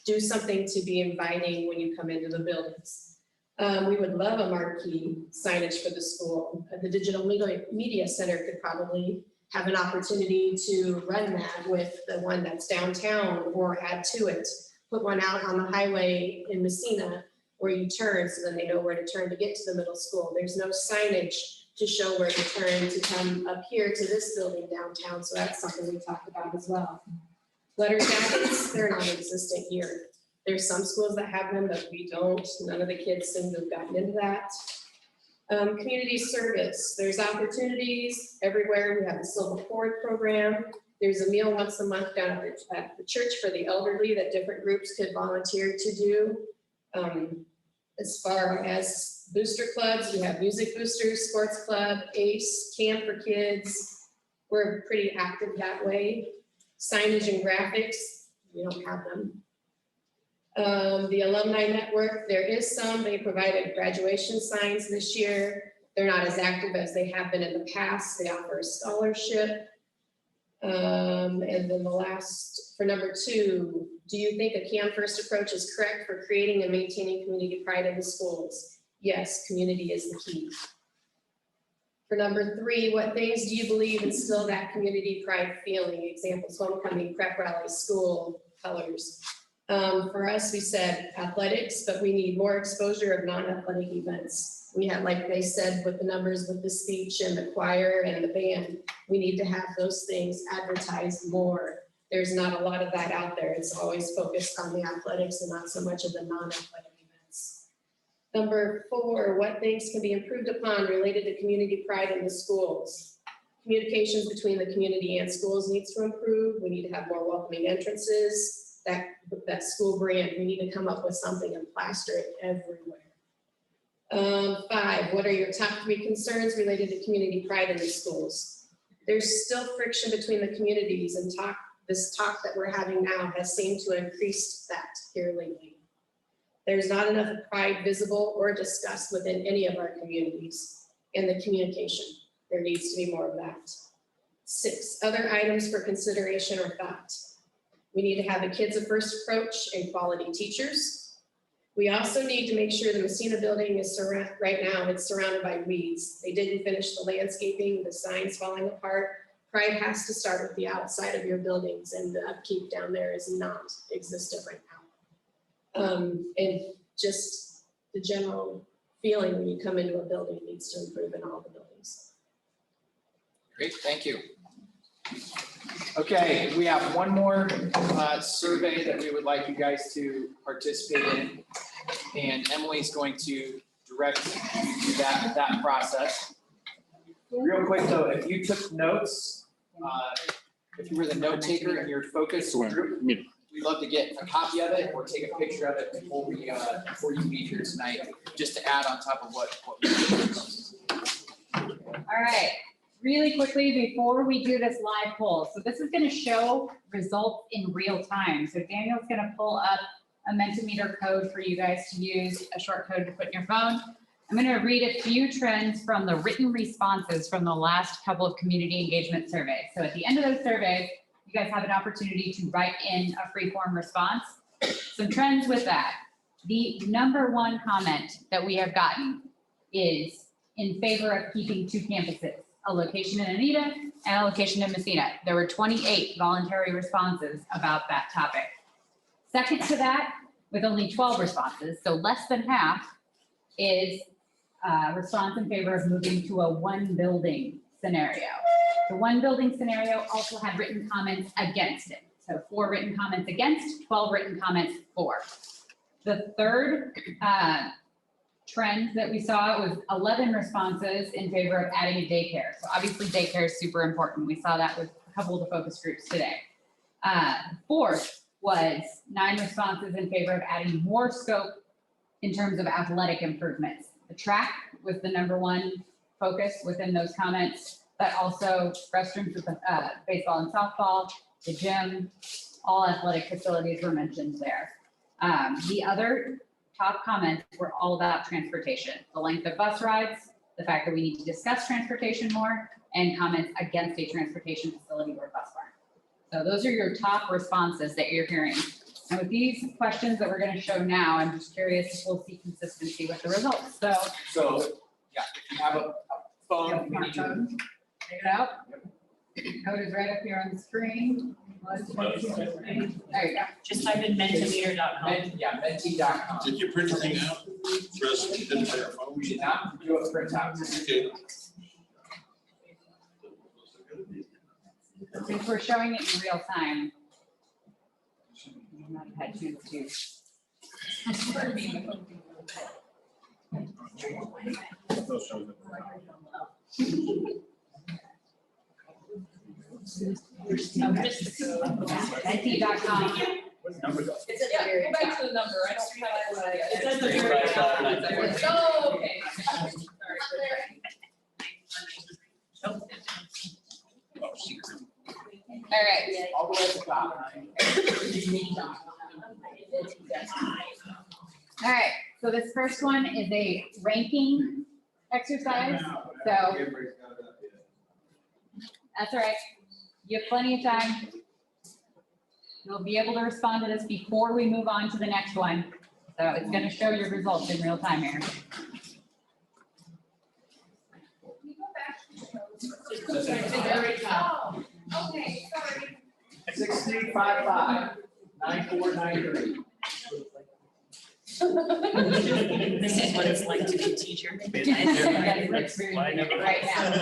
Do something to be inviting when you come into the buildings. We would love a marquee signage for the school. The Digital Media Center could probably have an opportunity to run that with the one that's downtown or add to it. Put one out on the highway in Messina where you turn so then they know where to turn to get to the middle school. There's no signage to show where to turn to come up here to this building downtown. So that's something we talked about as well. Letter jackets, they're non-existent here. There's some schools that have them, but we don't. None of the kids seem to have gotten into that. Community service, there's opportunities everywhere. We have the Silver Cord program. There's a meal once a month down at the church for the elderly that different groups could volunteer to do. As far as booster clubs, we have Music Boosters, Sports Club, ACE, Camp for Kids. We're pretty active that way. Signage and graphics, we don't have them. The Alumni Network, there is some. They provided graduation signs this year. They're not as active as they have been in the past. They offer a scholarship. And then the last, for number 2, do you think a CAM first approach is correct for creating and maintaining community pride in the schools? Yes, community is the key. For number 3, what things do you believe instill that community pride feeling? Examples, homecoming, prep rally, school, colors. For us, we said athletics, but we need more exposure of non-athletic events. We have, like they said, with the numbers with the speech and the choir and the band, we need to have those things advertised more. There's not a lot of that out there. It's always focused on the athletics and not so much of the non-athletic events. Number 4, what things can be improved upon related to community pride in the schools? Communications between the community and schools needs to improve. We need to have more welcoming entrances. That school brand, we need to come up with something and plaster it everywhere. 5, what are your top 3 concerns related to community pride in the schools? There's still friction between the communities, and this talk that we're having now has seemed to increase that here lately. There's not enough pride visible or discussed within any of our communities, and the communication. There needs to be more of that. 6, other items for consideration or thought. We need to have a kids of first approach and quality teachers. We also need to make sure the Messina building is right now, it's surrounded by weeds. They didn't finish the landscaping, the signs falling apart. Pride has to start with the outside of your buildings, and the upkeep down there is not existent right now. And just the general feeling when you come into a building needs to improve in all the buildings. Great, thank you. Okay, we have one more survey that we would like you guys to participate in. And Emily's going to direct you through that process. Real quick though, if you took notes, if you were the note taker in your focus group, we'd love to get a copy of it or take a picture of it before you leave here tonight, just to add on top of what we did. All right, really quickly before we do this live poll. So this is going to show results in real time. So Daniel's going to pull up a Mentimeter code for you guys to use, a short code to put in your phone. I'm going to read a few trends from the written responses from the last couple of community engagement surveys. So at the end of those surveys, you guys have an opportunity to write in a free form response. Some trends with that. The number 1 comment that we have gotten is in favor of keeping 2 campuses, a location in Anita and a location in Messina. There were 28 voluntary responses about that topic. Second to that, with only 12 responses, so less than half, is response in favor of moving to a 1 building scenario. The 1 building scenario also had written comments against it. So 4 written comments against, 12 written comments for. The third trend that we saw was 11 responses in favor of adding a daycare. So obviously daycare is super important. We saw that with a couple of the focus groups today. Fourth was 9 responses in favor of adding more scope in terms of athletic improvements. The track was the number 1 focus within those comments, but also restrooms with baseball and softball, the gym, all athletic facilities were mentioned there. The other top comments were all about transportation, the length of bus rides, the fact that we need to discuss transportation more, and comments against a transportation facility or bus barn. So those are your top responses that you're hearing. And with these questions that we're going to show now, I'm just curious if we'll see consistency with the results. So yeah, if you have a phone, we need to take it out. Code is right up here on the screen. There you go. Just type in mentimeter.com. Yeah, menti.com. Did you print anything out? Chris, you didn't take your phone? We did not do a printout. Okay. Since we're showing it in real time, you might have had a chance to. Menti.com. It's at the very go back to the number. I don't have it. It's at the very top. Oh, okay. All right. All the way at the top. All right, so this first one is a ranking exercise. So that's all right. You have plenty of time. You'll be able to respond to this before we move on to the next one. So it's going to show your results in real time here. Oh, okay, sorry. 6355 9493. This is what it's like to be a teacher. That's why I never- right now.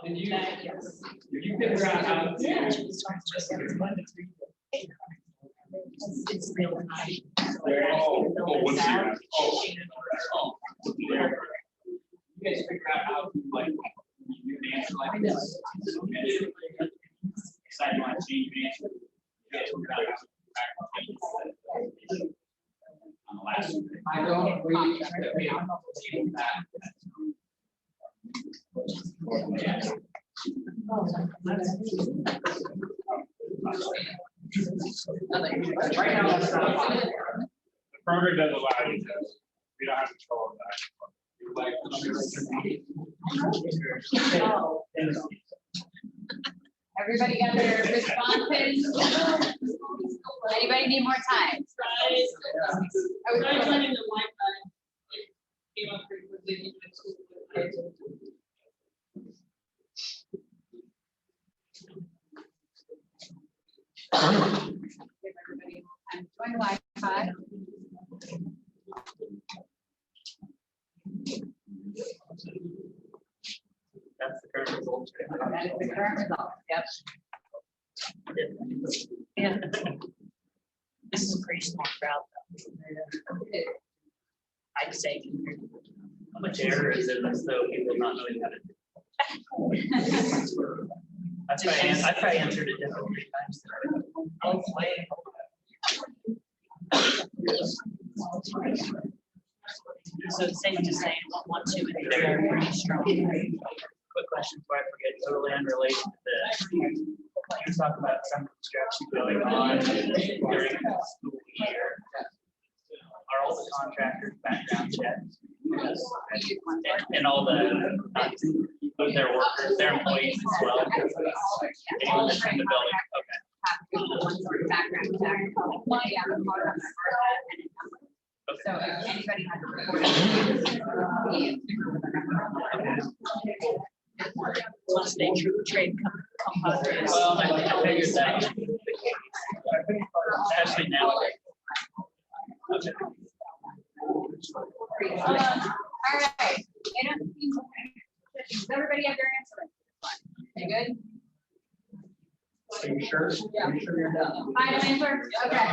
Did you figure out how to? It's real high. What's the, You guys figure out how to like, you do an answer like this. Decide you want to change your answer. You guys figure out how to change it. On the last one. I don't agree that we have to change that. Right now, it's not possible. The program doesn't allow you to, we don't have control of that. Everybody got their responses? Anybody need more time? I was running the Wi-Fi. It came up pretty quickly. Give everybody time to join Wi-Fi. That's the current result. That is the current result, yep. And this is a pretty small crowd. I'd say how much error is it as though people not knowing how to do it? I probably answered it different 3 times. Oh, wait. So it's safe to say 1, 2, and 3 are pretty strong. Quick question before I forget, totally unrelated to this. You talk about some construction going on during the school year. Are all the contractors background checked? And all their workers, their employees as well? Anyone that's in the building, So if anybody has a Plus they trade compadres. Well, I figured that. Especially now. Okay. all right. Does everybody have their answer? You good? Are you sure? Yeah. Are you sure you're done? Final answer? Okay.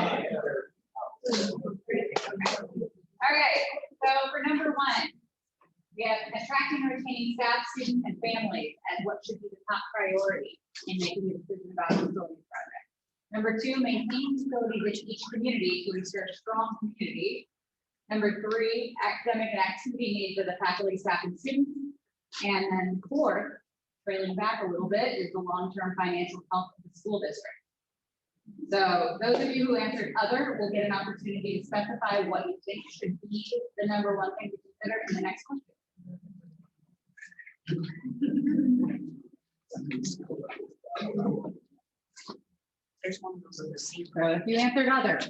All right, so for number 1, we have attracting and retaining staff, students, and families as what should be the top priority in making a decision about a facility project. Number 2, maintaining facilities in each community to ensure a strong community. Number 3, academic and activity needs of the faculty, staff, and students. And then 4th, trailing back a little bit, is the long-term financial health of the school district. So those of you who answered other will get an opportunity to specify what you think should be the number 1 thing to consider in the next question. There's one of those in the seat. So if you answered other,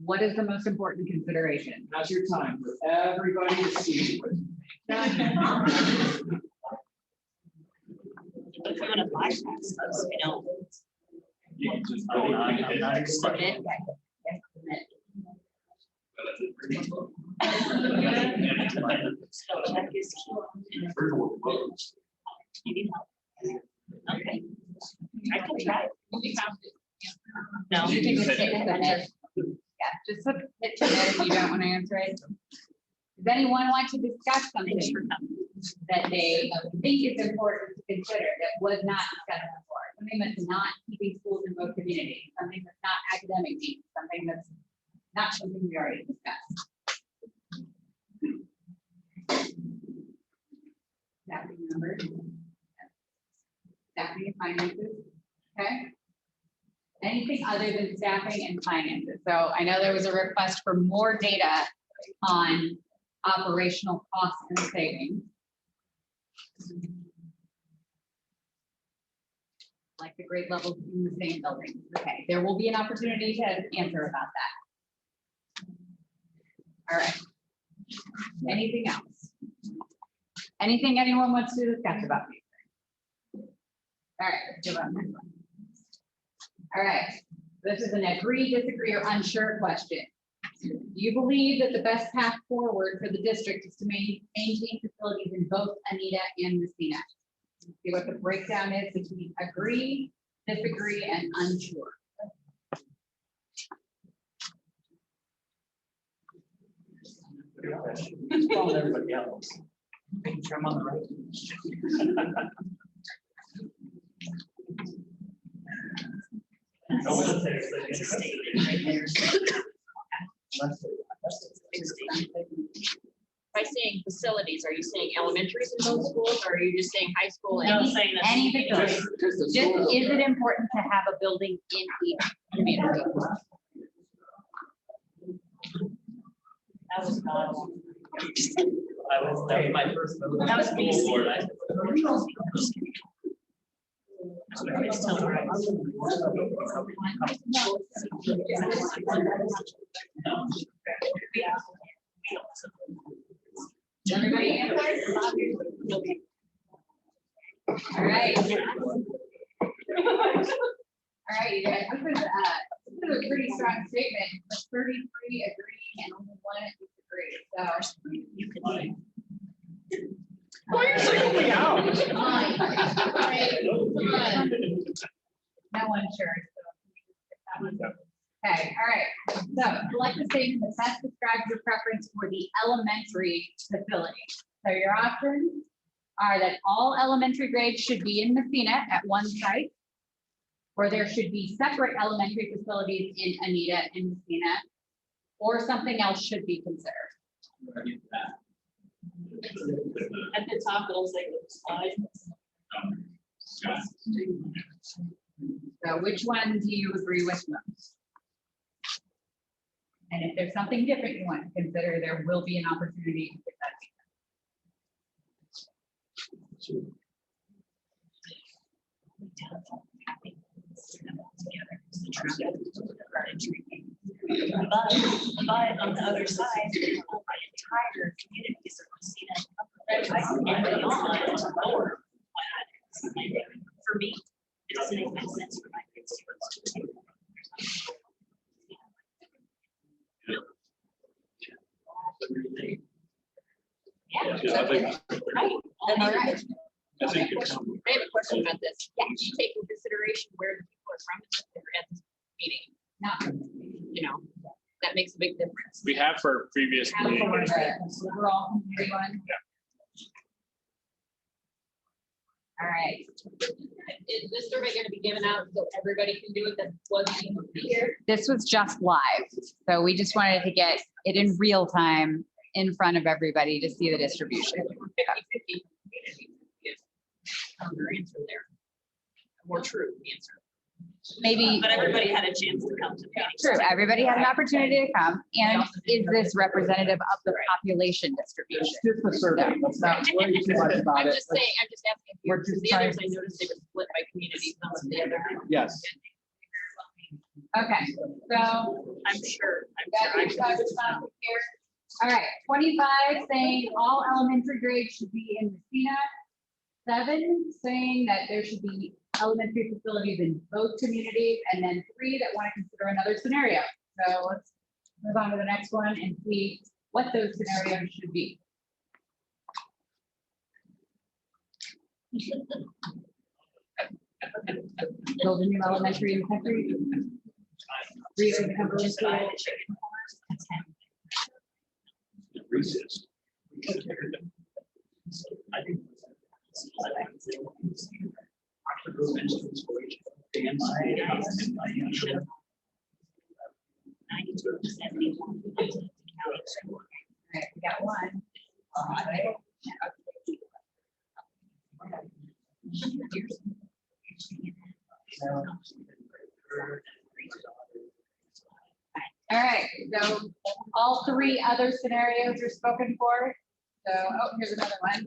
what is the most important consideration? Now's your time for everybody to see. If you want to bypass us, you know. I'm not excited. So check is key. You need help? Okay. I can try. No. You can just hit submit. Yeah, just hit submit if you don't want to answer it. Does anyone want to discuss something that they think is important to consider that was not discussed before? Something that's not keeping schools in both communities, something that's not academic needs, something that's not something we already discussed. staffing numbers. Staffing and finances, okay? Anything other than staffing and finances? So I know there was a request for more data on operational costs and savings. Like the grade levels in the same building. Okay, there will be an opportunity to answer about that. All right. Anything else? Anything anyone wants to discuss about these? All right, let's do that next one. All right, this is an agree, disagree, or unsure question. Do you believe that the best path forward for the district is to maintain facilities in both Anita and Messina? See what the breakdown is between agree, disagree, and unsure. Calling everybody else. Making sure I'm on the right. By saying facilities, are you saying elementaries in those schools, or are you just saying high school? Any facility. Just, is it important to have a building in each community? That was not. That was my first. That was BC. Everybody answer? All right. All right, you guys, this is a pretty strong statement, but 33 agreeing and only 1 disagree, so. You can. Why are you singling me out? No one sure. Okay, all right. So select the statement that best describes your preference for the elementary facility. So your options are that all elementary grades should be in Messina at one site, or there should be separate elementary facilities in Anita and Messina, or something else should be considered. At the top, it'll say the slide. So which one do you agree with most? And if there's something different you want to consider, there will be an opportunity to get that. But on the other side, my entire community is Messina and beyond lower. For me, it doesn't make sense for my constituents. Yeah, I think. Right. All right. I think I have a question about this. Yeah, you take into consideration where the people are from if they're at this meeting. No. You know, that makes a big difference. We have for previous meetings. Overall, everyone. All right. Is this survey going to be given out so everybody can do it that wasn't able to be here? This was just live, so we just wanted to get it in real time in front of everybody to see the distribution. 50-50. Your answer there. A more true answer. Maybe. But everybody had a chance to come to the meeting. True, everybody had an opportunity to come, and is this representative of the population distribution? It's just a survey, let's not worry too much about I'm it. just saying, I'm just asking. We're Because just the others, trying- I noticed they were split by community, some of the other. Yes. Okay, so. I'm sure. Got 35 responses here. All right, 25 saying all elementary grades should be in Messina. 7 saying that there should be elementary facilities in both communities, and then 3 that want to consider another scenario. So let's move on to the next one and see what those scenarios should be. Build a new elementary in the country. Reopen the company school. Recess. I think. All right, we got one. All right, so all three other scenarios are spoken for. So, oh, here's another one.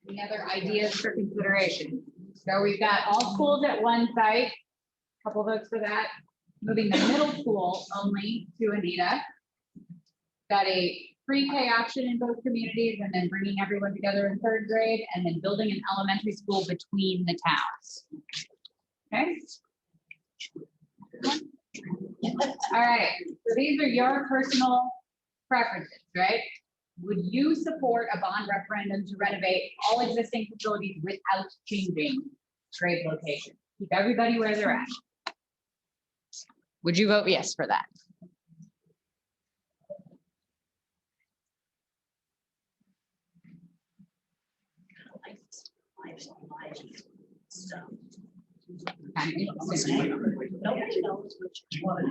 Any other ideas for consideration? So we've got all schools at one site, couple votes for that. Moving the middle school only to Anita. Got a pre-K option in both communities and then bringing everyone together in third grade and then building an elementary school between the towns. Okay. All right, so these are your personal preferences, right? Would you support a bond referendum to renovate all existing facilities without changing grade location? Keep everybody where they're at. Would you vote yes for that? Nobody knows which one.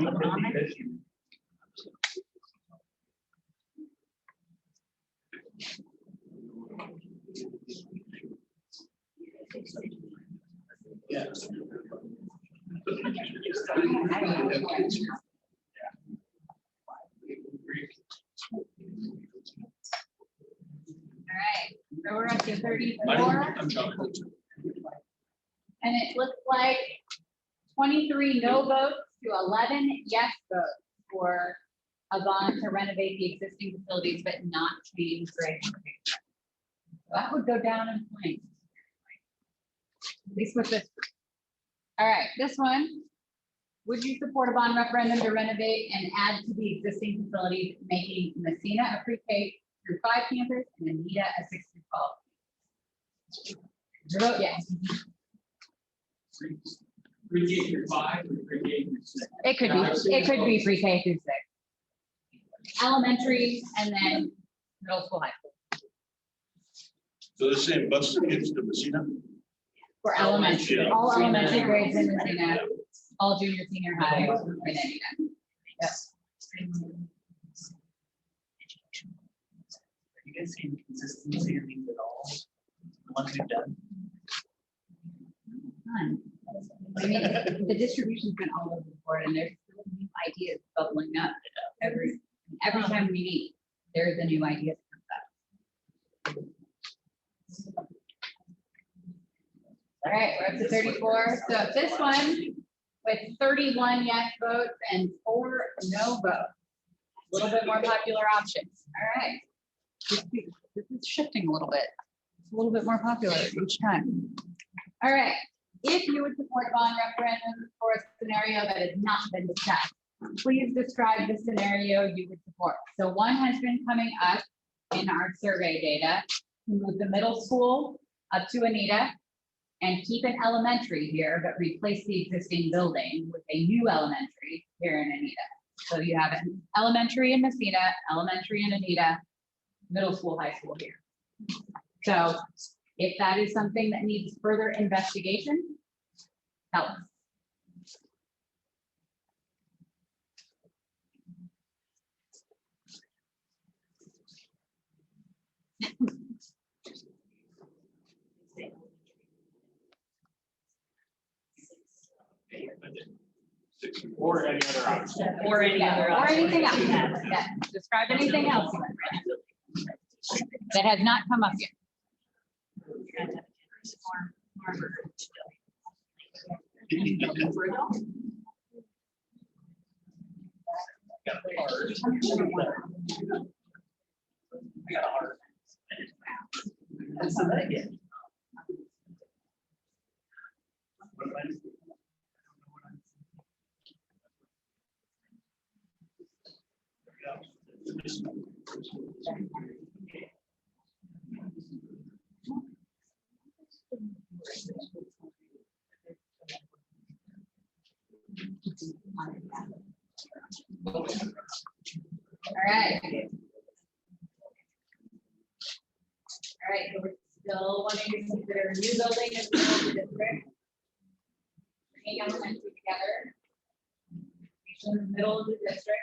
Yes. All right, so we're up to 34. And it looks like 23 no votes to 11 yes votes for a bond to renovate the existing facilities but not change grade. That would go down in flames. At least with this. All right, this one. Would you support a bond referendum to renovate and add to the existing facilities, making Messina a pre-K through 5 campus and Anita a 6 through 12? Vote yes. Pre-K through 5 or pre-K through 6? It could be pre-K through 6. Elementary and then middle school, high school. So they're saying bus the kids to Messina? For elementary, all elementary grades in Messina, all junior, senior high, and Anita. Yes. You guys seen consistency in these at all? The ones we've done? None. I mean, the distribution's been all over the board and there's still new ideas bubbling up every time we meet, there's a new idea that comes up. All right, we're up to 34. So this one with 31 yes votes and 4 no votes. A little bit more popular options. All right. This is shifting a little bit. It's a little bit more popular each time. All right. If you would support a bond referendum for a scenario that has not been discussed, please describe the scenario you would support. So one has been coming up in our survey data to move the middle school up to Anita and keep an elementary here, but replace the existing building with a new elementary here in Anita. So you have an elementary in Messina, elementary in Anita, middle school, high school here. So if that is something that needs further investigation, tell us. Or any other option. Or any other option. Or anything else. Yeah. Describe anything else that has not come up yet. That's the thing. All right. All right, so we're still wanting to consider a new building as well as the district. Bringing elementary together. in the middle of the district.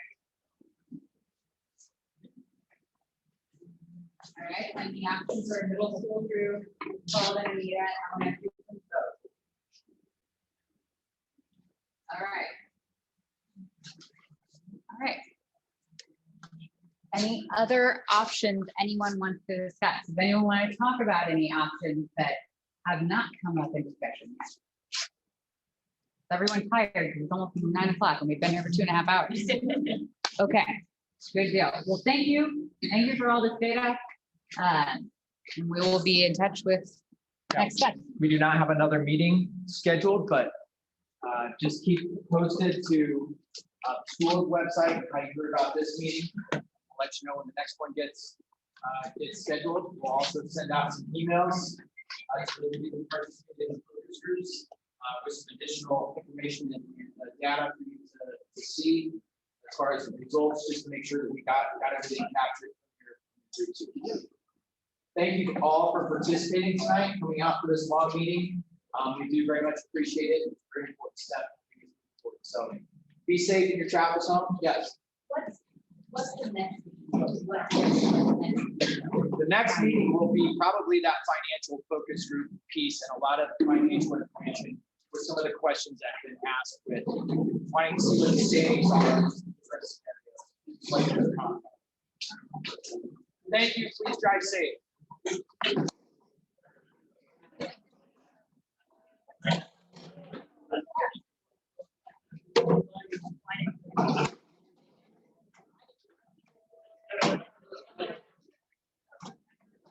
All right, and the options are middle school through Paul and Anita, elementary through both. All right. All right. Any other options anyone wants to discuss? Does anyone want to talk about any options that have not come up in discussion yet? Is everyone tired? Because it's almost 9 o'clock and we've been here for 2.5 hours. Okay, good deal. Well, thank you. Thank you for all this data. And we will be in touch with next steps. We do not have another meeting scheduled, but just keep posted to school's website, how you heard about this meeting. I'll let you know when the next one gets scheduled. We'll also send out some emails to the people participating in focus groups with some additional information and data for you to see as far as the results, just to make sure that we got everything captured from your groups. Thank you all for participating tonight, coming out for this long meeting. We do very much appreciate it. It's a very important step. So be safe in your travels home. Yes. What's the next? The next meeting will be probably that financial focus group piece and a lot of financial information with some of the questions that have been asked with wanting to see what the savings are. Thank you. Please drive safe.